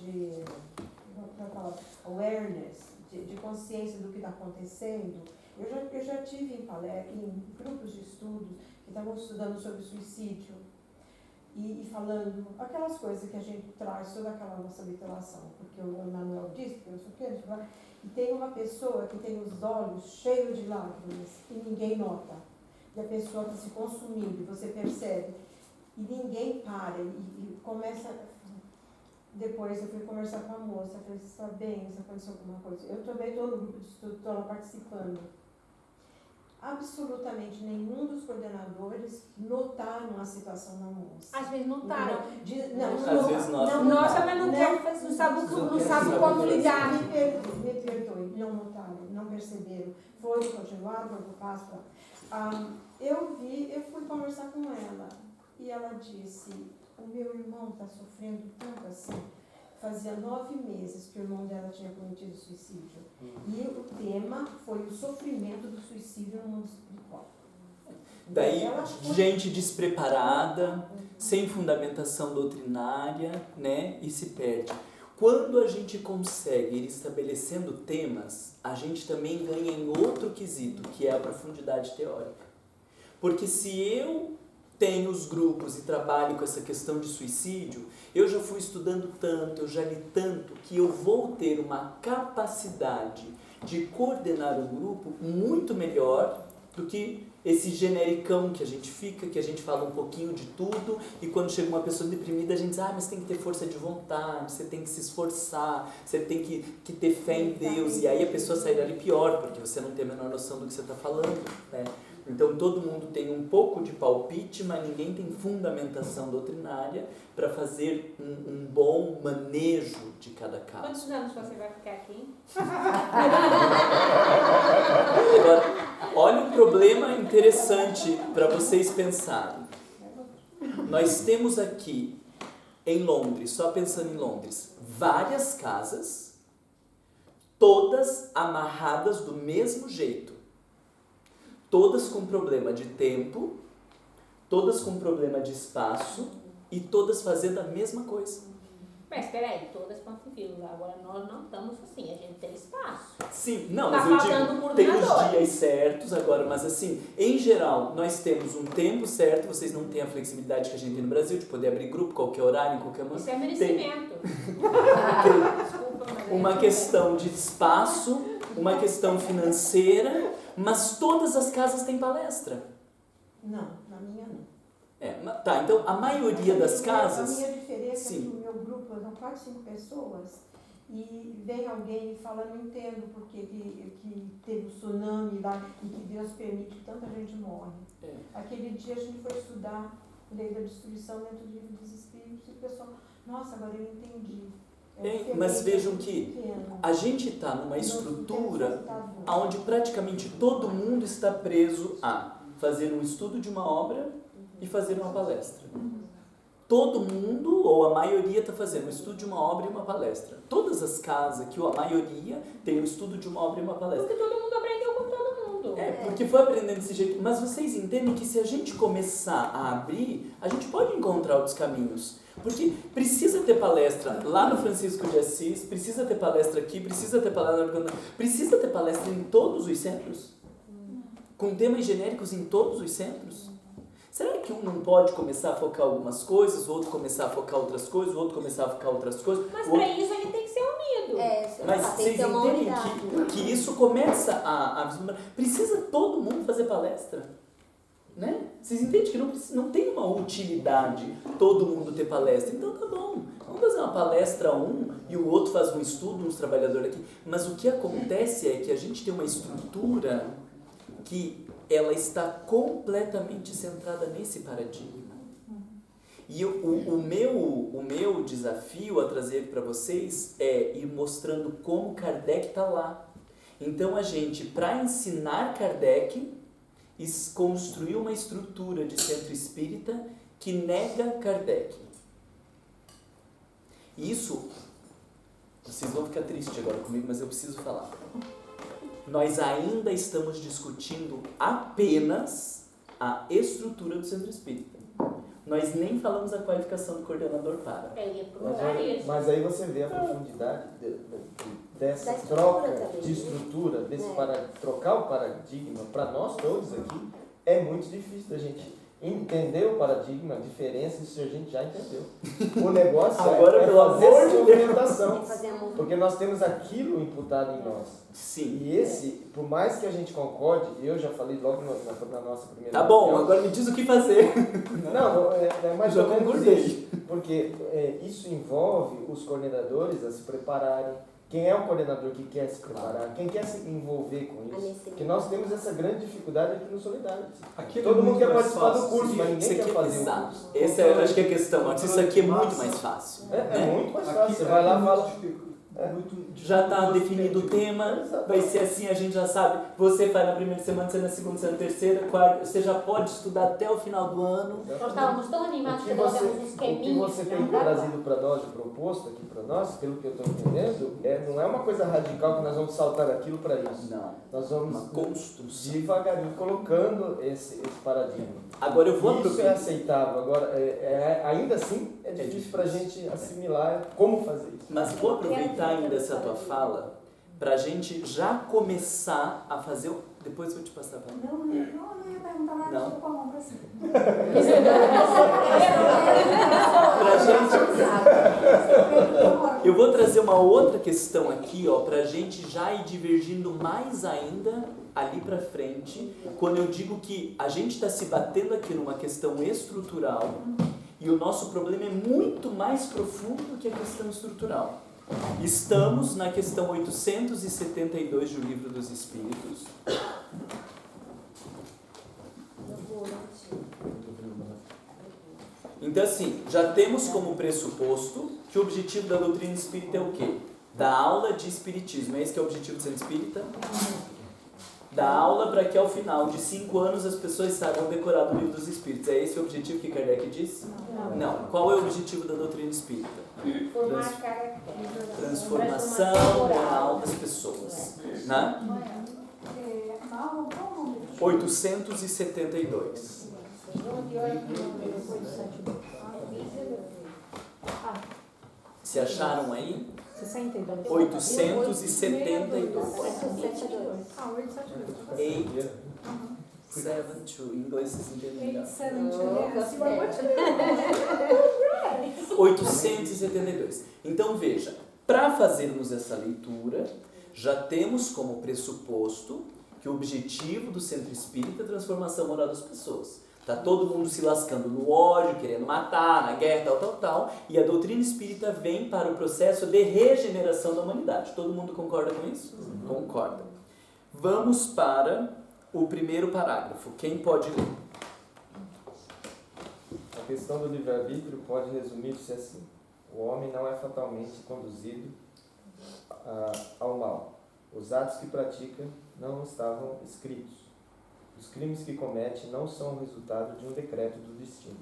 awareness, de consciência do que está acontecendo. Eu já tive em grupos de estudo que estavam estudando sobre suicídio, e falando aquelas coisas que a gente traz, toda aquela nossa habituação, porque o Emmanuel disse que eu sou quente, e tem uma pessoa que tem os olhos cheios de lágrimas e ninguém nota, e a pessoa está se consumindo, você percebe, e ninguém para, e começa. Depois eu fui conversar com a moça, eu falei, você está bem, se aconteceu alguma coisa? Eu também estou no grupo de estudo, estou lá participando. Absolutamente nenhum dos coordenadores notaram a situação da moça. Às vezes notaram. Às vezes notam. Nossa, mas não sabe como lidar. Me perdoe, não notaram, não perceberam. Foram, continuaram, foram para o passo. Eu fui conversar com ela e ela disse, o meu irmão está sofrendo tanto assim. Fazia 9 meses que o irmão dela tinha cometido suicídio. E o tema foi o sofrimento do suicídio no mundo espiritual. Daí, gente despreparada, sem fundamentação doutrinária, né? E se perde. Quando a gente consegue ir estabelecendo temas, a gente também ganha em outro quesito, que é a profundidade teórica. Porque se eu tenho os grupos e trabalho com essa questão de suicídio, eu já fui estudando tanto, eu já li tanto, que eu vou ter uma capacidade de coordenar um grupo muito melhor do que esse genericão que a gente fica, que a gente fala um pouquinho de tudo, e quando chega uma pessoa deprimida, a gente diz, mas tem que ter força de vontade, você tem que se esforçar, você tem que ter fé em Deus, e aí a pessoa sai dali pior, porque você não tem a menor noção do que você está falando, né? Então todo mundo tem um pouco de palpite, mas ninguém tem fundamentação doutrinária para fazer um bom manejo de cada caso. Quantos anos você vai ficar aqui? Agora, olha um problema interessante para vocês pensarem. Nós temos aqui em Londres, só pensando em Londres, várias casas, todas amarradas do mesmo jeito. Todas com problema de tempo, todas com problema de espaço e todas fazendo a mesma coisa. Mas espera aí, todas quanto filas. Agora nós não estamos assim, a gente tem espaço. Sim, não, Tá mas eu faltando digo, um tem os coordenador. dias certos agora, mas assim, em geral, nós temos um tempo certo, vocês não têm a flexibilidade que a gente tem no Brasil, de poder abrir grupo, qualquer horário, em qualquer momento. Isso é merecimento. Desculpa, mas Uma questão de espaço, uma questão financeira, mas todas as casas têm palestra. Não, na minha não. Tá, então a maioria das casas... A minha diferença sim. é que o meu grupo são 4, 5 pessoas e vem alguém e fala, não entendo porque que teve o tsunami lá e que Deus permite que tanta gente morre. Aquele dia a gente foi estudar Lei da Destruição dentro do Livro dos Espíritos e o pessoal, nossa, agora eu entendi. Mas vejam que a gente está numa estrutura onde praticamente todo mundo está preso a fazer um estudo de uma obra e fazer uma palestra. Todo mundo, ou a maioria, está fazendo um estudo de uma obra e uma palestra. Todas as casas aqui, ou a maioria, tem um estudo de uma obra e uma palestra. porque todo mundo aprendeu com todo mundo. Porque foi aprendendo desse jeito. Mas vocês entendem que se a gente começar a abrir, a gente pode encontrar outros caminhos. Porque precisa ter palestra lá no Francisco de Assis, precisa ter palestra aqui, precisa ter palestra em todos os centros? Com temas genéricos em todos os centros? Será que um não pode começar a focar algumas coisas, o outro começar a focar outras coisas, o outro começar a focar outras coisas? Mas para isso ele tem que ser unido. Mas vocês entendem que isso começa a vislumbrar? Precisa todo mundo fazer palestra? Né? Vocês entendem que não tem uma utilidade todo mundo ter palestra? Então tá bom, vamos fazer uma palestra e o outro faz um estudo, uns trabalhadores aqui. Mas o que acontece é que a gente tem uma estrutura que ela está completamente centrada nesse paradigma. E o meu desafio a trazer para vocês é ir mostrando como Kardec está lá. Então a gente, para ensinar Kardec, construiu uma estrutura de centro espírita que nega Kardec. Isso, vocês vão ficar tristes agora comigo, mas eu preciso falar. Nós ainda estamos discutindo apenas a estrutura do centro espírita. Nós nem falamos a qualificação do coordenador para. Mas aí você vê a profundidade dessa troca de estrutura, trocar o paradigma, para nós todos aqui, é muito difícil da gente entender o paradigma, a diferença, isso a gente já entendeu. O negócio agora, é fazer essa movimentação, porque nós temos aquilo imputado em nós. Sim. E esse, por mais que a gente concorde, eu já falei logo na nossa primeira Tá bom, reunião, agora me diz o que fazer. Não, é mais já ou menos concordei. isso, porque isso envolve os coordenadores a se prepararem. Quem é um coordenador que quer se preparar? Quem quer se envolver com isso? Porque nós temos essa grande dificuldade aqui no Solidários. Todo mundo quer participar do curso, mas ninguém quer fazer o curso. Essa eu acho que é a questão, Marcos. Isso aqui é muito mais fácil. É muito mais fácil. Você vai lá e fala... Já está definido o tema, vai ser assim, a gente já sabe. Você faz na primeira semana, você na segunda, você na terceira, quarta. Você já pode estudar até o final do ano. Nós estávamos tão animados que nós nós demos um O esqueminha. que você tem trazido para nós, proposto aqui para nós, pelo que eu estou entendendo, não é uma coisa radical que nós vamos saltar aquilo para isso. Não. Nós vamos uma construção. Devagarinho colocando esse paradigma. Agora eu vou Isso aproveitar. é aceitável. Agora, ainda assim, é difícil para a gente assimilar como fazer isso. Mas vou aproveitar ainda essa tua fala para a gente já começar a fazer. Depois eu vou te passar para Não ia perguntar nada, não. estou com a mão pra cima. Eu vou trazer uma outra questão aqui, ó, para a gente já ir divergindo mais ainda ali para frente, quando eu digo que a gente está se batendo aqui numa questão estrutural e o nosso problema é muito mais profundo do que a questão estrutural. Estamos na questão 872 do Livro dos Espíritos. Então, assim, já temos como pressuposto que o objetivo da doutrina espírita é o quê? Da aula de espiritismo. É esse que é o objetivo do centro espírita? Da aula para que ao final de 5 anos as pessoas saibam decorar o livro dos espíritos. É esse o objetivo que Kardec disse? Não. Qual é o objetivo da doutrina espírita? Formar caracteres. Transformação moral das pessoas. Né? 872. Se acharam aí? 62. 872. 872. 872. Em inglês vocês entendem melhor. 872. Então veja, para fazermos essa leitura, já temos como pressuposto que o objetivo do centro espírita é a transformação moral das pessoas. Está todo mundo se lascando no ódio, querendo matar, na guerra, tal. E a doutrina espírita vem para o processo de regeneração da humanidade. Todo mundo concorda com isso? Concorda. Vamos para o primeiro parágrafo. Quem pode ler? A questão do livre-arbítrio pode resumir-se assim. O homem não é fatalmente conduzido ao mal. Os atos que pratica não estavam escritos. Os crimes que comete não são o resultado de um decreto do destino.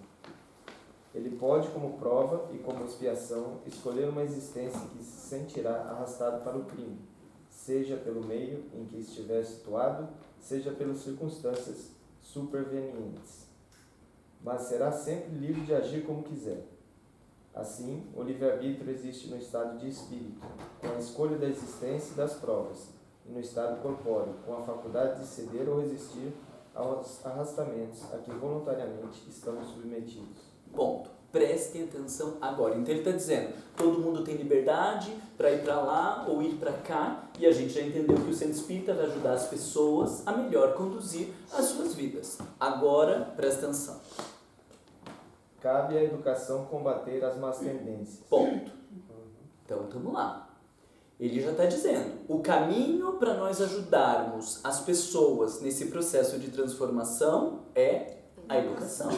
Ele pode, como prova e como expiação, escolher uma existência que se sentirá arrastado para o crime, seja pelo meio em que estiver situado, seja pelas circunstâncias supervenientes. Mas será sempre livre de agir como quiser. Assim, o livre-arbítrio existe no estado de espírito, com a escolha da existência e das provas, e no estado corpóreo, com a faculdade de ceder ou resistir aos arrastamentos a que voluntariamente estamos submetidos. Ponto. Prestem atenção agora. Então ele está dizendo, todo mundo tem liberdade para ir para lá ou ir para cá, e a gente já entendeu que o centro espírita vai ajudar as pessoas a melhor conduzir as suas vidas. Agora, presta atenção. Cabe à educação combater as más tendências. Ponto. Então, vamos lá. Ele já está dizendo, o caminho para nós ajudarmos as pessoas nesse processo de transformação é a educação.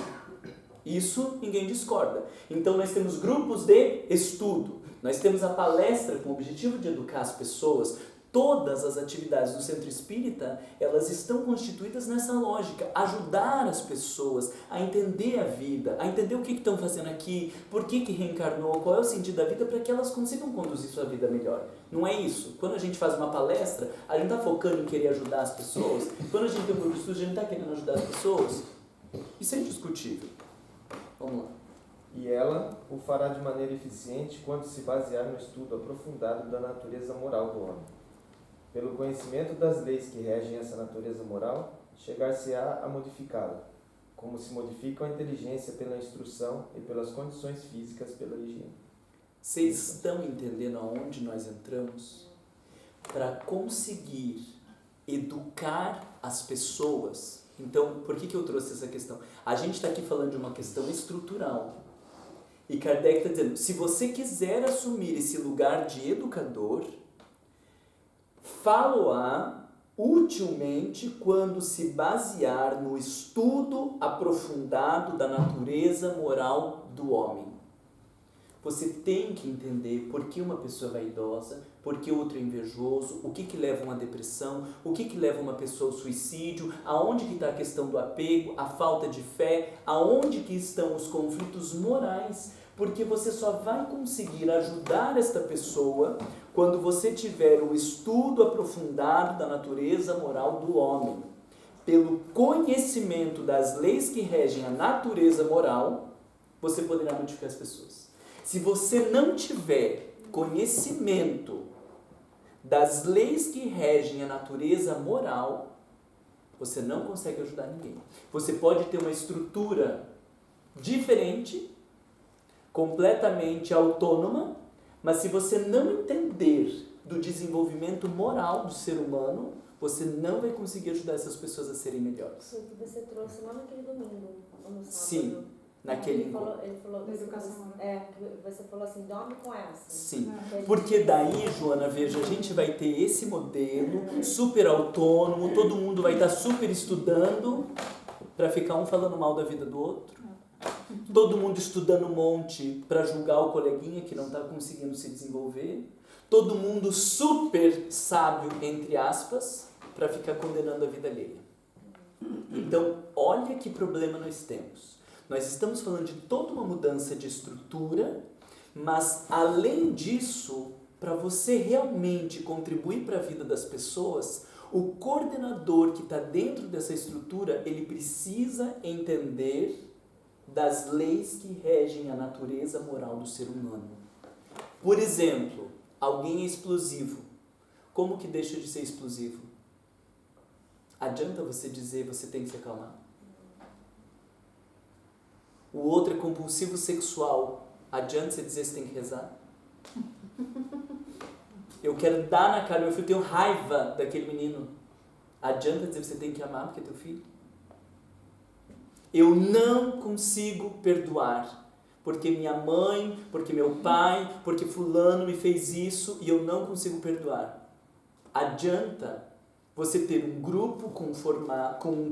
Isso ninguém discorda. Então nós temos grupos de estudo, nós temos a palestra com o objetivo de educar as pessoas. Todas as atividades do Centro Espírita, elas estão constituídas nessa lógica, ajudar as pessoas a entender a vida, a entender o que estão fazendo aqui, por que reencarnou, qual é o sentido da vida, para que elas consigam conduzir sua vida melhor. Não é isso. Quando a gente faz uma palestra, a gente está focando em querer ajudar as pessoas. Quando a gente tem um grupo de estudo, a gente está querendo ajudar as pessoas. Isso é indiscutível. Vamos lá. E ela o fará de maneira eficiente quando se basear no estudo aprofundado da natureza moral do homem. Pelo conhecimento das leis que regem essa natureza moral, chegar-se-á a modificá-la, como se modifica a inteligência pela instrução e pelas condições físicas pela higiene. Vocês estão entendendo aonde nós entramos? Para conseguir educar as pessoas. Então, por que eu trouxe essa questão? A gente está aqui falando de uma questão estrutural. E Kardec está dizendo, se você quiser assumir esse lugar de educador, falo-á utilmente quando se basear no estudo aprofundado da natureza moral do homem. Você tem que entender por que uma pessoa é vaidosa, por que outro é invejoso, o que leva a uma depressão, o que leva uma pessoa ao suicídio, aonde que está a questão do apego, a falta de fé, aonde que estão os conflitos morais, porque você só vai conseguir ajudar esta pessoa quando você tiver o estudo aprofundado da natureza moral do homem. Pelo conhecimento das leis que regem a natureza moral, você poderá modificar as pessoas. Se você não tiver conhecimento das leis que regem a natureza moral, você não consegue ajudar ninguém. Você pode ter uma estrutura diferente, completamente autônoma, mas se você não entender do desenvolvimento moral do ser humano, você não vai conseguir ajudar essas pessoas a serem melhores. O que você trouxe lá naquele domingo, no sábado. Sim, naquele encontro. Ele falou da educação moral. Você falou assim, dorme com essa. Sim, porque daí, Joana, veja, a gente vai ter esse modelo super autônomo, todo mundo vai estar super estudando para ficar um falando mal da vida do outro. Todo mundo estudando um monte para julgar o coleguinha que não está conseguindo se desenvolver. Todo mundo super sábio, entre aspas, para ficar condenando a vida alheia. Então, olha que problema nós temos. Nós estamos falando de toda uma mudança de estrutura, mas além disso, para você realmente contribuir para a vida das pessoas, o coordenador que está dentro dessa estrutura, ele precisa entender das leis que regem a natureza moral do ser humano. Por exemplo, alguém é explosivo. Como que deixa de ser explosivo? Adianta você dizer você tem que se acalmar? O outro é compulsivo sexual. Adianta você dizer você tem que rezar? Eu quero dar na cara do meu filho, eu tenho raiva daquele menino. Adianta dizer que você tem que amar porque é teu filho? Eu não consigo perdoar porque minha mãe, porque meu pai, porque fulano me fez isso e eu não consigo perdoar. Adianta você ter um grupo com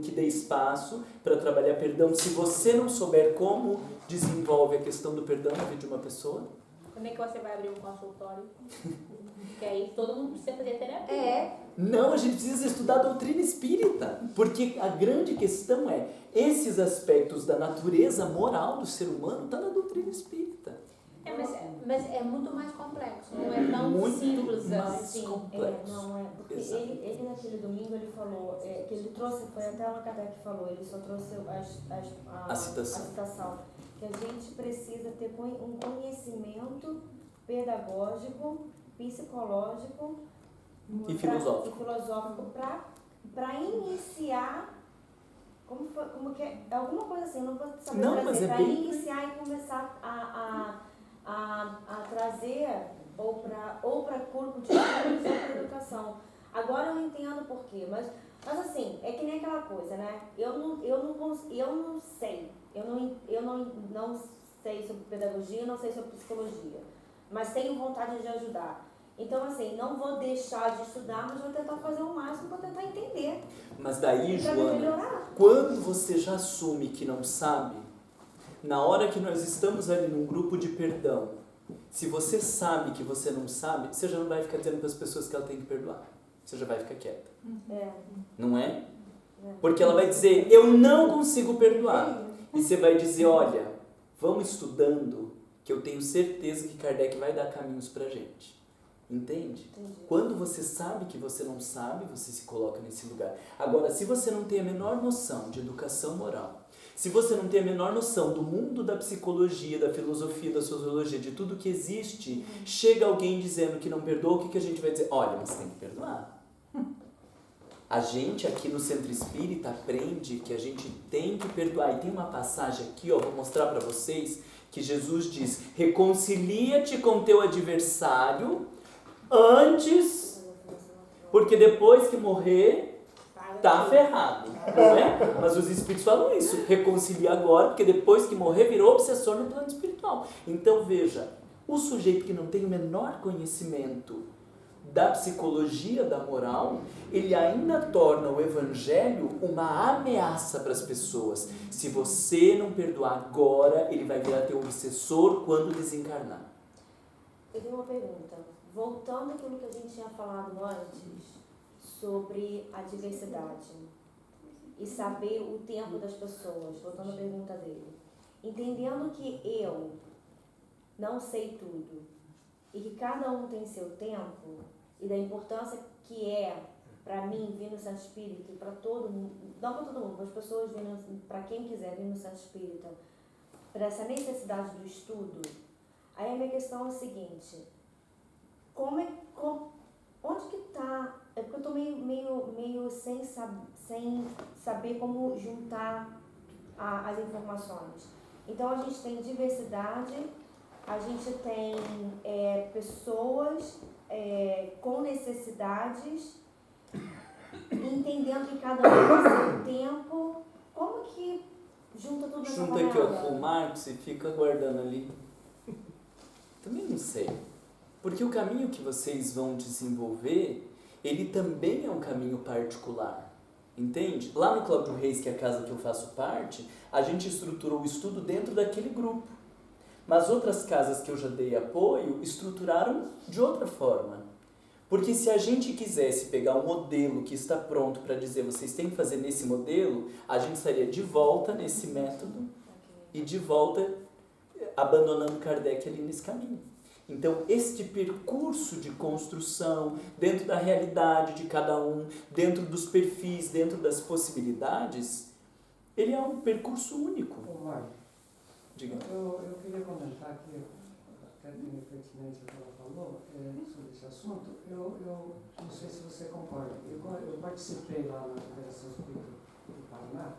que dê espaço para trabalhar perdão se você não souber como desenvolve a questão do perdão na vida de uma pessoa? Como é que você vai abrir um consultório? Porque aí todo mundo precisa fazer terapia. Não, a gente precisa estudar a doutrina espírita, porque a grande questão é, esses aspectos da natureza moral do ser humano estão na doutrina espírita. Mas é muito mais complexo, não é tão muito simples mais assim. complexo. Não é, porque ele naquele domingo ele falou, que ele trouxe, foi até o Kardec que falou, ele só trouxe a citação, que a gente precisa ter um conhecimento pedagógico, psicológico e filosófico para iniciar, como que é, alguma coisa assim, eu não vou saber trazer, para iniciar e começar a trazer ou para corpo de estudos ou para educação. Agora eu entendo por quê, mas assim, é que nem aquela coisa, né? Eu não sei sobre pedagogia, não sei sobre psicologia, mas tenho vontade de ajudar. Então, assim, não vou deixar de estudar, mas vou tentar fazer o máximo para tentar entender. Mas daí, Joana, quando você já assume que não sabe, na hora que nós estamos ali num grupo de perdão, se você sabe que você não sabe, você já não vai ficar dizendo para as pessoas que ela tem que perdoar. Você já vai ficar quieta. Não é? Porque ela vai dizer, eu não consigo perdoar. E você vai dizer, olha, vamos estudando, que eu tenho certeza que Kardec vai dar caminhos pra gente. Entende? Entendi. Quando você sabe que você não sabe, você se coloca nesse lugar. Agora, se você não tem a menor noção de educação moral, se você não tem a menor noção do mundo da psicologia, da filosofia, da sociologia, de tudo que existe, chega alguém dizendo que não perdoa, o que a gente vai dizer? Olha, mas tem que perdoar. A gente aqui no Centro Espírita aprende que a gente tem que perdoar. E tem uma passagem aqui, vou mostrar para vocês, que Jesus diz, reconcilia-te com teu adversário antes, porque depois que morrer, tá ferrado, não é? Mas os espíritos falam isso, reconcilia agora, porque depois que morrer, virou obsessor no plano espiritual. Então veja, o sujeito que não tem o menor conhecimento da psicologia da moral, ele ainda torna o evangelho uma ameaça para as pessoas. Se você não perdoar agora, ele vai virar teu obsessor quando desencarnar. Eu tenho uma pergunta. Voltando àquilo que a gente tinha falado antes, sobre a diversidade e saber o tempo das pessoas, voltando à pergunta dele. Entendendo que eu não sei tudo e que cada um tem seu tempo, e da importância que é para mim vir no Centro Espírita e para todo mundo, não para todo mundo, para as pessoas vindo, para quem quiser vir no Centro Espírita, para essa necessidade do estudo, aí a minha questão é a seguinte, onde que está, é porque eu estou meio sem saber como juntar as informações. Então a gente tem diversidade, a gente tem pessoas com necessidades, entendendo que cada um tem seu tempo. Como que junta tudo nessa Junta aqui com o Marcos e fica guardando ali. Também não sei. Porque o caminho que vocês vão desenvolver, ele também é um caminho particular. Entende? Lá no Cláudio Reis, que é a casa que eu faço parte, a gente estruturou o estudo dentro daquele grupo. Mas outras casas que eu já dei apoio estruturaram de outra forma. Porque se a gente quisesse pegar um modelo que está pronto para dizer vocês têm que fazer nesse modelo, a gente estaria de volta nesse método e de volta abandonando Kardec ali nesse caminho. Então, este percurso de construção dentro da realidade de cada um, dentro dos perfis, dentro das possibilidades, ele é um percurso único. Ô, Mário, diga. Eu queria comentar aqui, até bem pertinente o que ela falou, sobre esse assunto. Eu não sei se você concorda. Eu participei lá na Federação Espírita do Paraná,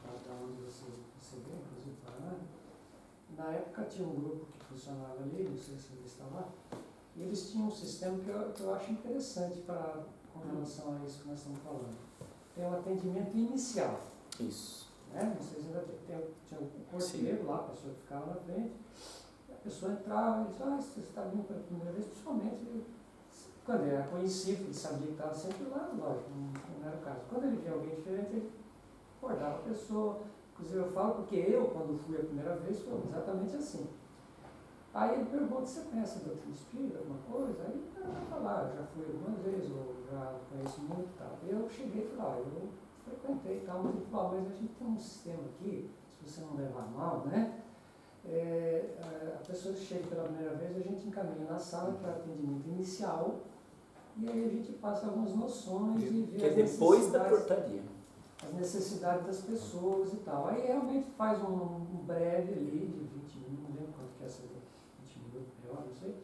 da onde você vem, inclusive, do Paraná. Na época tinha um grupo que funcionava ali, não sei se ele está lá, e eles tinham um sistema que eu acho interessante com relação a isso que nós estamos falando. Tem um atendimento inicial. Isso. Né? Vocês ainda tinha um porteiro lá, a pessoa ficava na frente, a pessoa entrava e dizia, você está vindo pela primeira vez, principalmente quando ele era conhecido, ele sabia que estava sempre lá, lógico, não era o caso. Quando ele via alguém diferente, ele acordava a pessoa. Inclusive eu falo porque eu, quando fui a primeira vez, foi exatamente assim. Aí ele pergunta, você conhece a doutrina espírita, alguma coisa? Aí eu vai falar, eu já fui algumas vezes, ou já conheço muito e tal. Eu cheguei e falei, eu frequentei e tal, mas ele falou, mas a gente tem um sistema aqui, se você não levar mal, né? A pessoa que chega pela primeira vez, a gente encaminha na sala para atendimento inicial, e aí a gente passa algumas noções e vê que é depois da portaria. As necessidades das pessoas e tal. Aí realmente faz um breve ali de 20 minutos, não lembro quanto que é essa 20 minutos, não sei.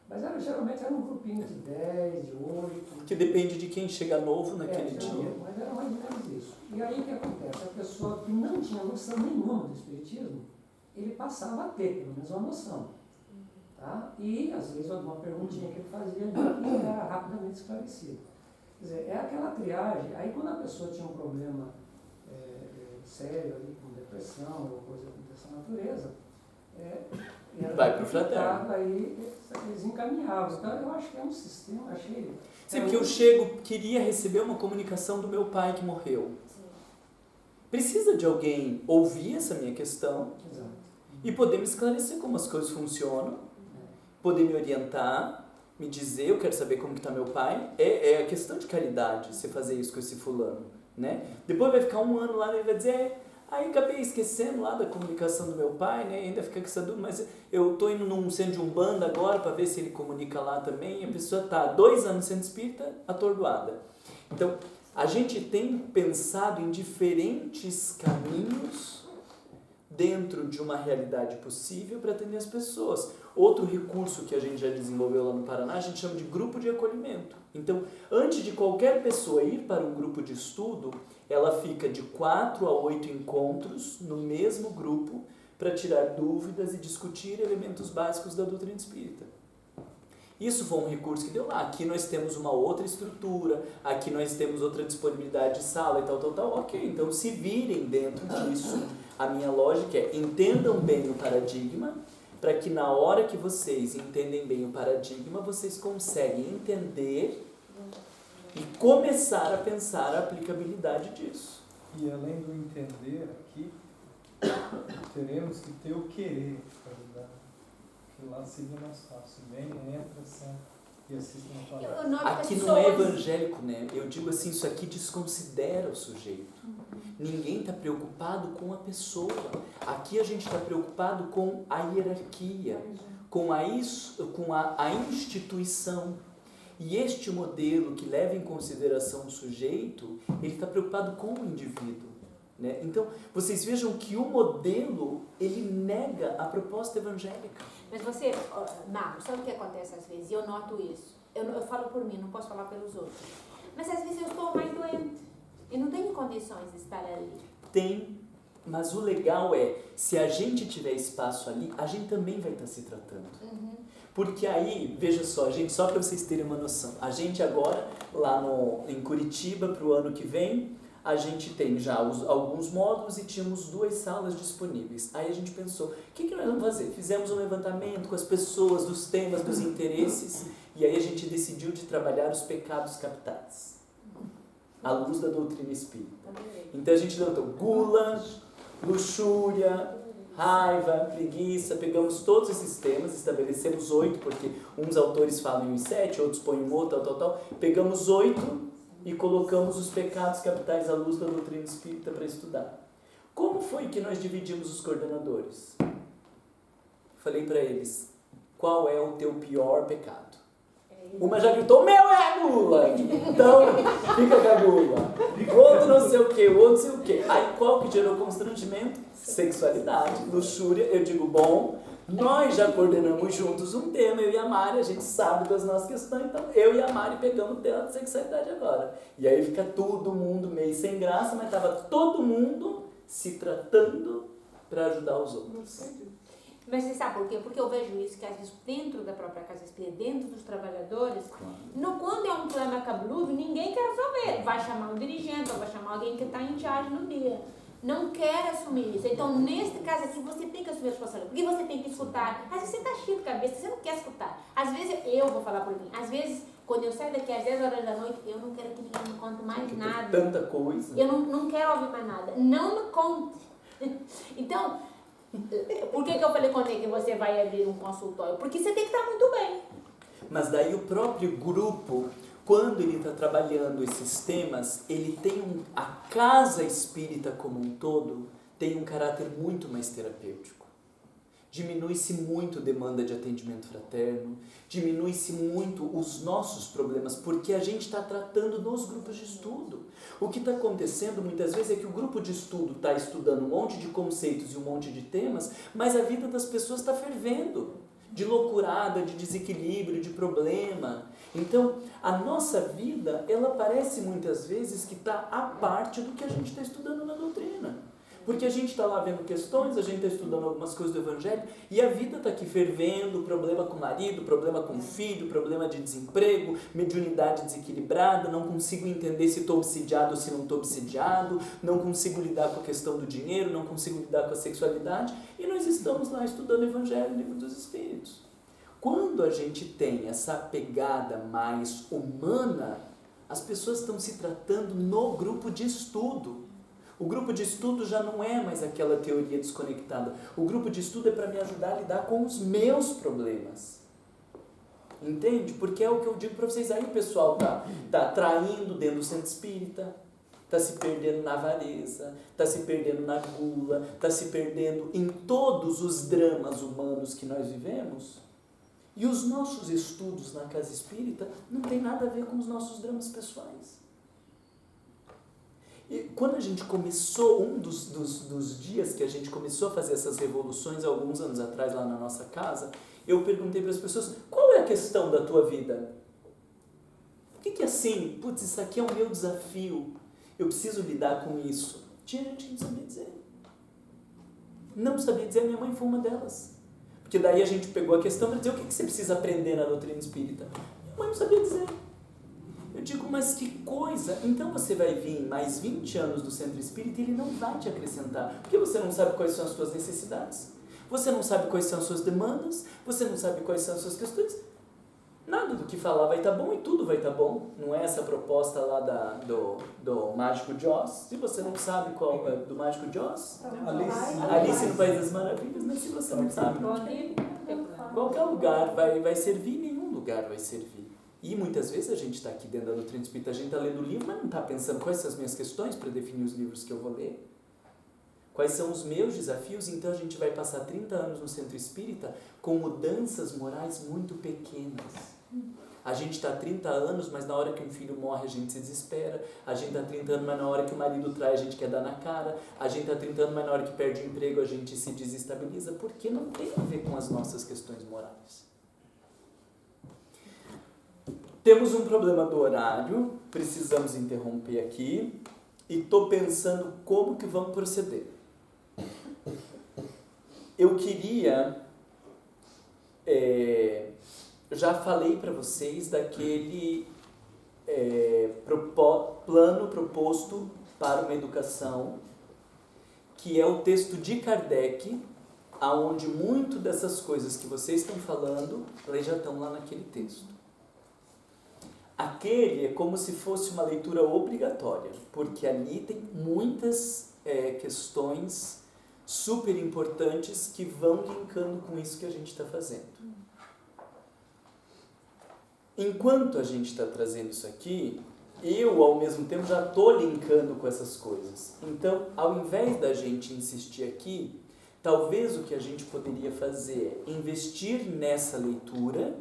Mas geralmente era um grupinho de 10, de 8. Que depende de quem chega novo naquele dia. Mas era mais ou menos isso. E aí o que acontece? A pessoa que não tinha noção nenhuma do espiritismo, ele passava a ter pelo menos uma noção. Tá? E às vezes alguma perguntinha que ele fazia ali era rapidamente esclarecido. Quer dizer, é aquela triagem. Aí quando a pessoa tinha um problema sério ali, com depressão ou coisa dessa natureza, vai para o fraterno. Aí eles encaminhavam. Então eu acho que é um sistema, achei. Sim, porque eu queria receber uma comunicação do meu pai que morreu. Sim. Precisa de alguém ouvir essa minha questão. Exato. E poder me esclarecer como as coisas funcionam, poder me orientar, me dizer, eu quero saber como que está meu pai. É a questão de caridade, você fazer isso com esse fulano, né? Depois vai ficar um ano lá e ele vai dizer, aí acabei esquecendo lá da comunicação do meu pai, né? Ainda fica com essa dúvida, mas eu estou indo num centro de Umbanda agora para ver se ele comunica lá também, e a pessoa está 2 anos sendo espírita, atordoada. Então, a gente tem pensado em diferentes caminhos dentro de uma realidade possível para atender as pessoas. Outro recurso que a gente já desenvolveu lá no Paraná, a gente chama de grupo de acolhimento. Então, antes de qualquer pessoa ir para um grupo de estudo, ela fica de 4 a 8 encontros no mesmo grupo para tirar dúvidas e discutir elementos básicos da doutrina espírita. Isso foi um recurso que deu lá. Aqui nós temos uma outra estrutura, aqui nós temos outra disponibilidade de sala e tal. Ok, então se virem dentro disso. A minha lógica é, entendam bem o paradigma, para que na hora que vocês entendem bem o paradigma, vocês conseguem entender e começar a pensar a aplicabilidade disso. E além do entender aqui, teremos que ter o querer para ajudar. Que lá seria mais fácil. Vem, entra, senta e assiste uma palestra. Aqui não é evangélico, né? Eu digo assim, isso aqui desconsidera o sujeito. Ninguém está preocupado com a pessoa. Aqui a gente está preocupado com a hierarquia, com a instituição. E este modelo que leva em consideração o sujeito, ele está preocupado com o indivíduo. Né? Então, vocês vejam que o modelo, ele nega a proposta evangélica. Mas você, Marcos, sabe o que acontece às vezes? E eu noto isso. Eu falo por mim, não posso falar pelos outros. Mas às vezes eu estou mais doente. E não tenho condições de estar ali. Tem, mas o legal é, se a gente tiver espaço ali, a gente também vai estar se tratando. Uhum. Porque aí, veja só, a gente, só para vocês terem uma noção, a gente agora, lá em Curitiba, para o ano que vem, a gente tem já alguns módulos e tínhamos 2 salas disponíveis. Aí a gente pensou, o que nós vamos fazer? Fizemos um levantamento com as pessoas, dos temas, dos interesses, e aí a gente decidiu de trabalhar os pecados capitais. à luz da doutrina espírita. Então a gente levantou gula, luxúria, raiva, preguiça, pegamos todos esses temas, estabelecemos 8, porque uns autores falam em 7, outros põem um outro, tal. Pegamos 8 e colocamos os pecados capitais à luz da doutrina espírita para estudar. Como foi que nós dividimos os coordenadores? Falei para eles, qual é o teu pior pecado? Uma já gritou, meu é a gula! Então, fica com a gula. Outro não sei o que, outro não sei o que. Aí qual que gerou constrangimento? Sexualidade, luxúria. Eu digo, bom, nós já coordenamos juntos um tema, eu e a Mari, a gente sabe das nossas questões, então eu e a Mari pegamos o tema de sexualidade agora. E aí fica todo mundo meio sem graça, mas estava todo mundo se tratando para ajudar os outros. Mas você sabe por quê? Porque eu vejo isso, que às vezes dentro da própria casa espírita, dentro dos trabalhadores, quando é um problema cabeludo, ninguém quer resolver. Vai chamar um dirigente, ou vai chamar alguém que está em charge no dia. Não quer assumir isso. Então, nesse caso aqui, você tem que assumir a responsabilidade. Porque você tem que escutar. Às vezes você está cheio de cabeça, você não quer escutar. Às vezes, eu vou falar por mim, às vezes, quando eu saio daqui às 10 horas da noite, eu não quero que ninguém me conte mais nada. Tanta coisa. Eu não quero ouvir mais nada. Não me conte. Então, por que eu falei com ele que você vai abrir um consultório? Porque você tem que estar muito bem. Mas daí o próprio grupo, quando ele está trabalhando esses temas, ele tem a casa espírita como um todo tem um caráter muito mais terapêutico. Diminui-se muito a demanda de atendimento fraterno, diminui-se muito os nossos problemas, porque a gente está tratando nos grupos de estudo. O que está acontecendo muitas vezes é que o grupo de estudo está estudando um monte de conceitos e um monte de temas, mas a vida das pessoas está fervendo, de loucurada, de desequilíbrio, de problema. Então, a nossa vida, ela parece muitas vezes que está à parte do que a gente está estudando na doutrina. Porque a gente está lá vendo questões, a gente está estudando algumas coisas do Evangelho, e a vida está aqui fervendo, problema com o marido, problema com o filho, problema de desemprego, mediunidade desequilibrada, não consigo entender se estou obsidiado ou se não estou obsidiado, não consigo lidar com a questão do dinheiro, não consigo lidar com a sexualidade, e nós estamos lá estudando o Evangelho, o Livro dos Espíritos. Quando a gente tem essa pegada mais humana, as pessoas estão se tratando no grupo de estudo. O grupo de estudo já não é mais aquela teoria desconectada. O grupo de estudo é para me ajudar a lidar com os meus problemas. Entende? Porque é o que eu digo para vocês. Aí o pessoal tá traindo dentro do centro espírita, está se perdendo na avareza, está se perdendo na gula, está se perdendo em todos os dramas humanos que nós vivemos. E os nossos estudos na casa espírita não tem nada a ver com os nossos dramas pessoais. E quando a gente começou, um dos dias que a gente começou a fazer essas revoluções, alguns anos atrás lá na nossa casa, eu perguntei para as pessoas, qual é a questão da tua vida? O que é assim? Putz, isso aqui é o meu desafio, eu preciso lidar com isso. Tinha gente que não sabia dizer. Não sabia dizer, a minha mãe foi uma delas. Porque daí a gente pegou a questão para dizer, o que você precisa aprender na doutrina espírita? Minha mãe não sabia dizer. Eu digo, mas que coisa! Então você vai vir mais 20 anos do centro espírita e ele não vai te acrescentar. Porque você não sabe quais são as suas necessidades. Você não sabe quais são as suas demandas. Você não sabe quais são as suas questões. Nada do que falar vai estar bom e tudo vai estar bom. Não é essa a proposta lá do Mágico de Oz? Se você não sabe qual é do Mágico de Oz, Alice no País das Maravilhas, mas se você não sabe, qualquer lugar vai servir, nenhum lugar vai servir. E muitas vezes a gente está aqui dentro da doutrina espírita, a gente está lendo o livro, mas não está pensando quais são as minhas questões para definir os livros que eu vou ler. Quais são os meus desafios? Então a gente vai passar 30 anos no centro espírita com mudanças morais muito pequenas. A gente está 30 anos, mas na hora que um filho morre a gente se desespera. A gente está 30 anos, mas na hora que o marido trai a gente quer dar na cara. A gente está 30 anos, mas na hora que perde o emprego a gente se desestabiliza, porque não tem a ver com as nossas questões morais. Temos um problema do horário, precisamos interromper aqui e estou pensando como que vamos proceder. Eu queria, já falei para vocês daquele plano proposto para uma educação, que é o texto de Kardec, aonde muito dessas coisas que vocês estão falando, elas já estão lá naquele texto. Aquele é como se fosse uma leitura obrigatória, porque ali tem muitas questões super importantes que vão linkando com isso que a gente está fazendo. Enquanto a gente está trazendo isso aqui, eu, ao mesmo tempo, já estou linkando com essas coisas. Então, ao invés da gente insistir aqui, talvez o que a gente poderia fazer é investir nessa leitura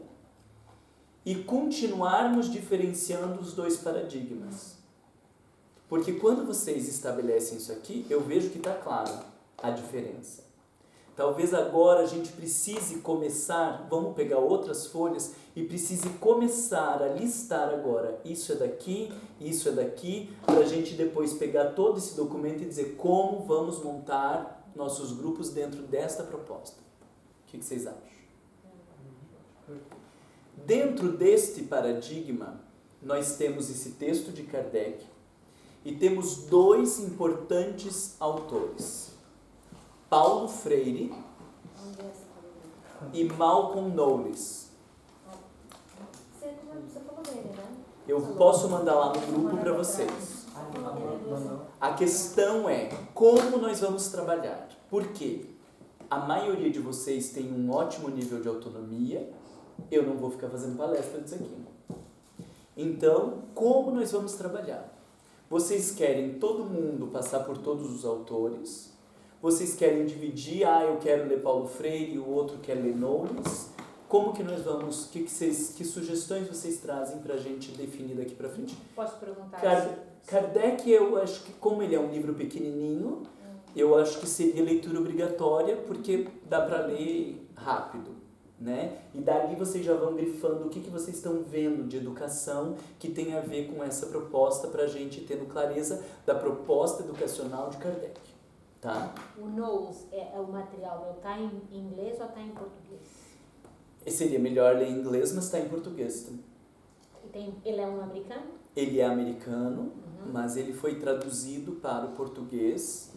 e continuarmos diferenciando os dois paradigmas. Porque quando vocês estabelecem isso aqui, eu vejo que está claro a diferença. Talvez agora a gente precise começar, vamos pegar outras folhas e precise começar a listar agora, isso é daqui, para a gente depois pegar todo esse documento e dizer como vamos montar nossos grupos dentro desta proposta. O que vocês acham? Dentro deste paradigma, nós temos esse texto de Kardec e temos dois importantes autores. Paulo Freire e Malcolm Knowles. Você falou dele, né? Eu posso mandar lá no grupo para vocês. A questão é como nós vamos trabalhar. Por quê? A maioria de vocês tem um ótimo nível de autonomia. Eu não vou ficar fazendo palestra disso aqui. Então, como nós vamos trabalhar? Vocês querem todo mundo passar por todos os autores? Vocês querem dividir, eu quero ler Paulo Freire e o outro quer ler Knowles? Como que nós vamos, que sugestões vocês trazem para a gente definir daqui para frente? Posso perguntar? Kardec, eu acho que como ele é um livro pequenininho, eu acho que seria leitura obrigatória, porque dá para ler rápido, né? E dali vocês já vão grifando o que vocês estão vendo de educação que tem a ver com essa proposta para a gente tendo clareza da proposta educacional de Kardec. Tá? O Knowles, o material está em inglês ou está em português? Seria melhor ler em inglês, mas está em português também. Ele é um americano? Ele é americano, mas ele foi traduzido para o português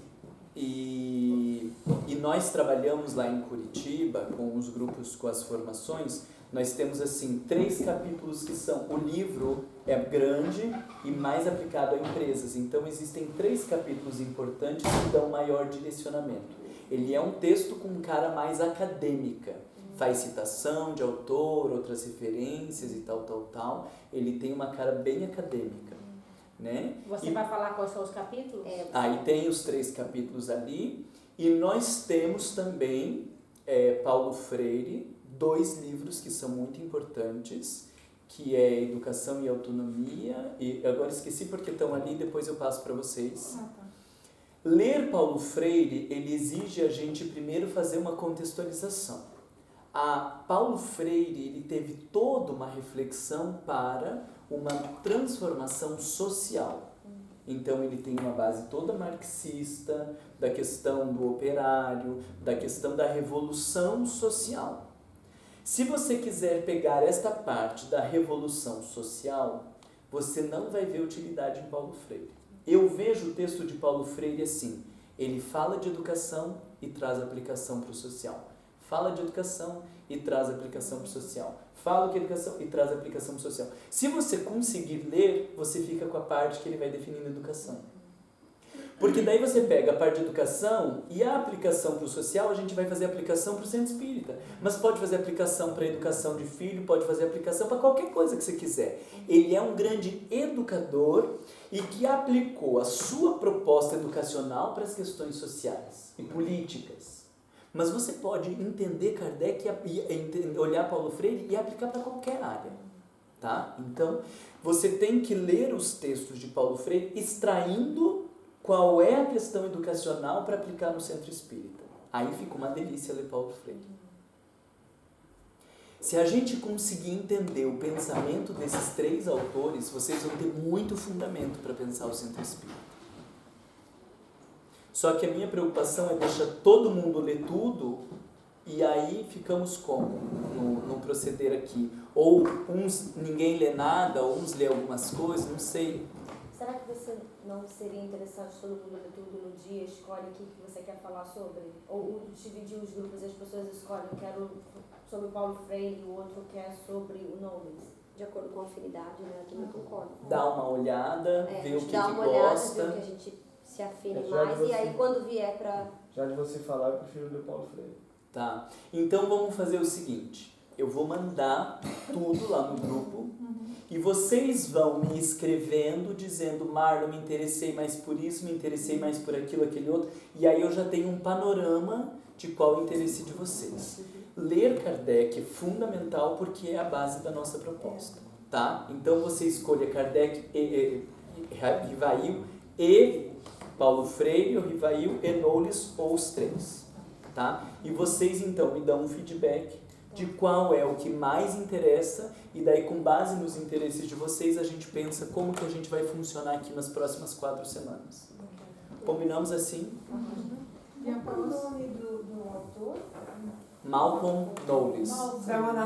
e nós trabalhamos lá em Curitiba com os grupos, com as formações. Nós temos assim 3 capítulos que são, o livro é grande e mais aplicado a empresas, então existem 3 capítulos importantes que dão maior direcionamento. Ele é um texto com cara mais acadêmica, faz citação de autor, outras referências e tal, ele tem uma cara bem acadêmica, né? Você vai falar quais são os capítulos? Aí tem os 3 capítulos ali, e nós temos também Paulo Freire, 2 livros que são muito importantes, que é Educação e Autonomia, e agora esqueci porque estão ali, depois eu passo para vocês. Ler Paulo Freire, ele exige a gente primeiro fazer uma contextualização. Paulo Freire, ele teve toda uma reflexão para uma transformação social. Então ele tem uma base toda marxista, da questão do operário, da questão da revolução social. Se você quiser pegar esta parte da revolução social, você não vai ver utilidade em Paulo Freire. Eu vejo o texto de Paulo Freire assim, ele fala de educação e traz aplicação para o social. Fala de educação e traz aplicação para o social. Fala de educação e traz aplicação para o social. Se você conseguir ler, você fica com a parte que ele vai definindo educação. Porque daí você pega a parte de educação e a aplicação para o social, a gente vai fazer aplicação para o centro espírita. Mas pode fazer aplicação para a educação de filho, pode fazer aplicação para qualquer coisa que você quiser. Ele é um grande educador e que aplicou a sua proposta educacional para as questões sociais e políticas. Mas você pode entender Kardec e olhar Paulo Freire e aplicar para qualquer área. Tá? Então, você tem que ler os textos de Paulo Freire extraindo qual é a questão educacional para aplicar no centro espírita. Aí fica uma delícia ler Paulo Freire. Se a gente conseguir entender o pensamento desses 3 autores, vocês vão ter muito fundamento para pensar o centro espírita. Só que a minha preocupação é deixar todo mundo ler tudo e aí ficamos como no proceder aqui? Ou ninguém lê nada, ou uns lê algumas coisas, não sei. Será que você não seria interessante todo mundo ler tudo no dia, escolhe o que você quer falar sobre? Ou dividir os grupos e as pessoas escolhem, eu quero sobre o Paulo Freire e o outro quer sobre o Knowles? de acordo com a afinidade, né? Eu também concordo. Dá uma olhada, vê o que dá uma gosta. olhada, vê o que a gente se afine mais, e aí quando vier para... Já de você falar, eu prefiro ler Paulo Freire. Tá, então vamos fazer o seguinte, eu vou mandar tudo lá no grupo e vocês vão me escrevendo, dizendo, Marlon, me interessei mais por isso, me interessei mais por aquilo, aquele outro, e aí eu já tenho um panorama de qual é o interesse de vocês. Ler Kardec é fundamental porque é a base da nossa proposta, tá? Então você escolha Kardec, Rivail e Paulo Freire, o Rivail e Knowles, ou os três, tá? E vocês então me dão um feedback de qual é o que mais interessa e daí com base nos interesses de vocês a gente pensa como que a gente vai funcionar aqui nas próximas 4 semanas. Combinamos assim? E qual é o nome do autor? Malcolm Knowles.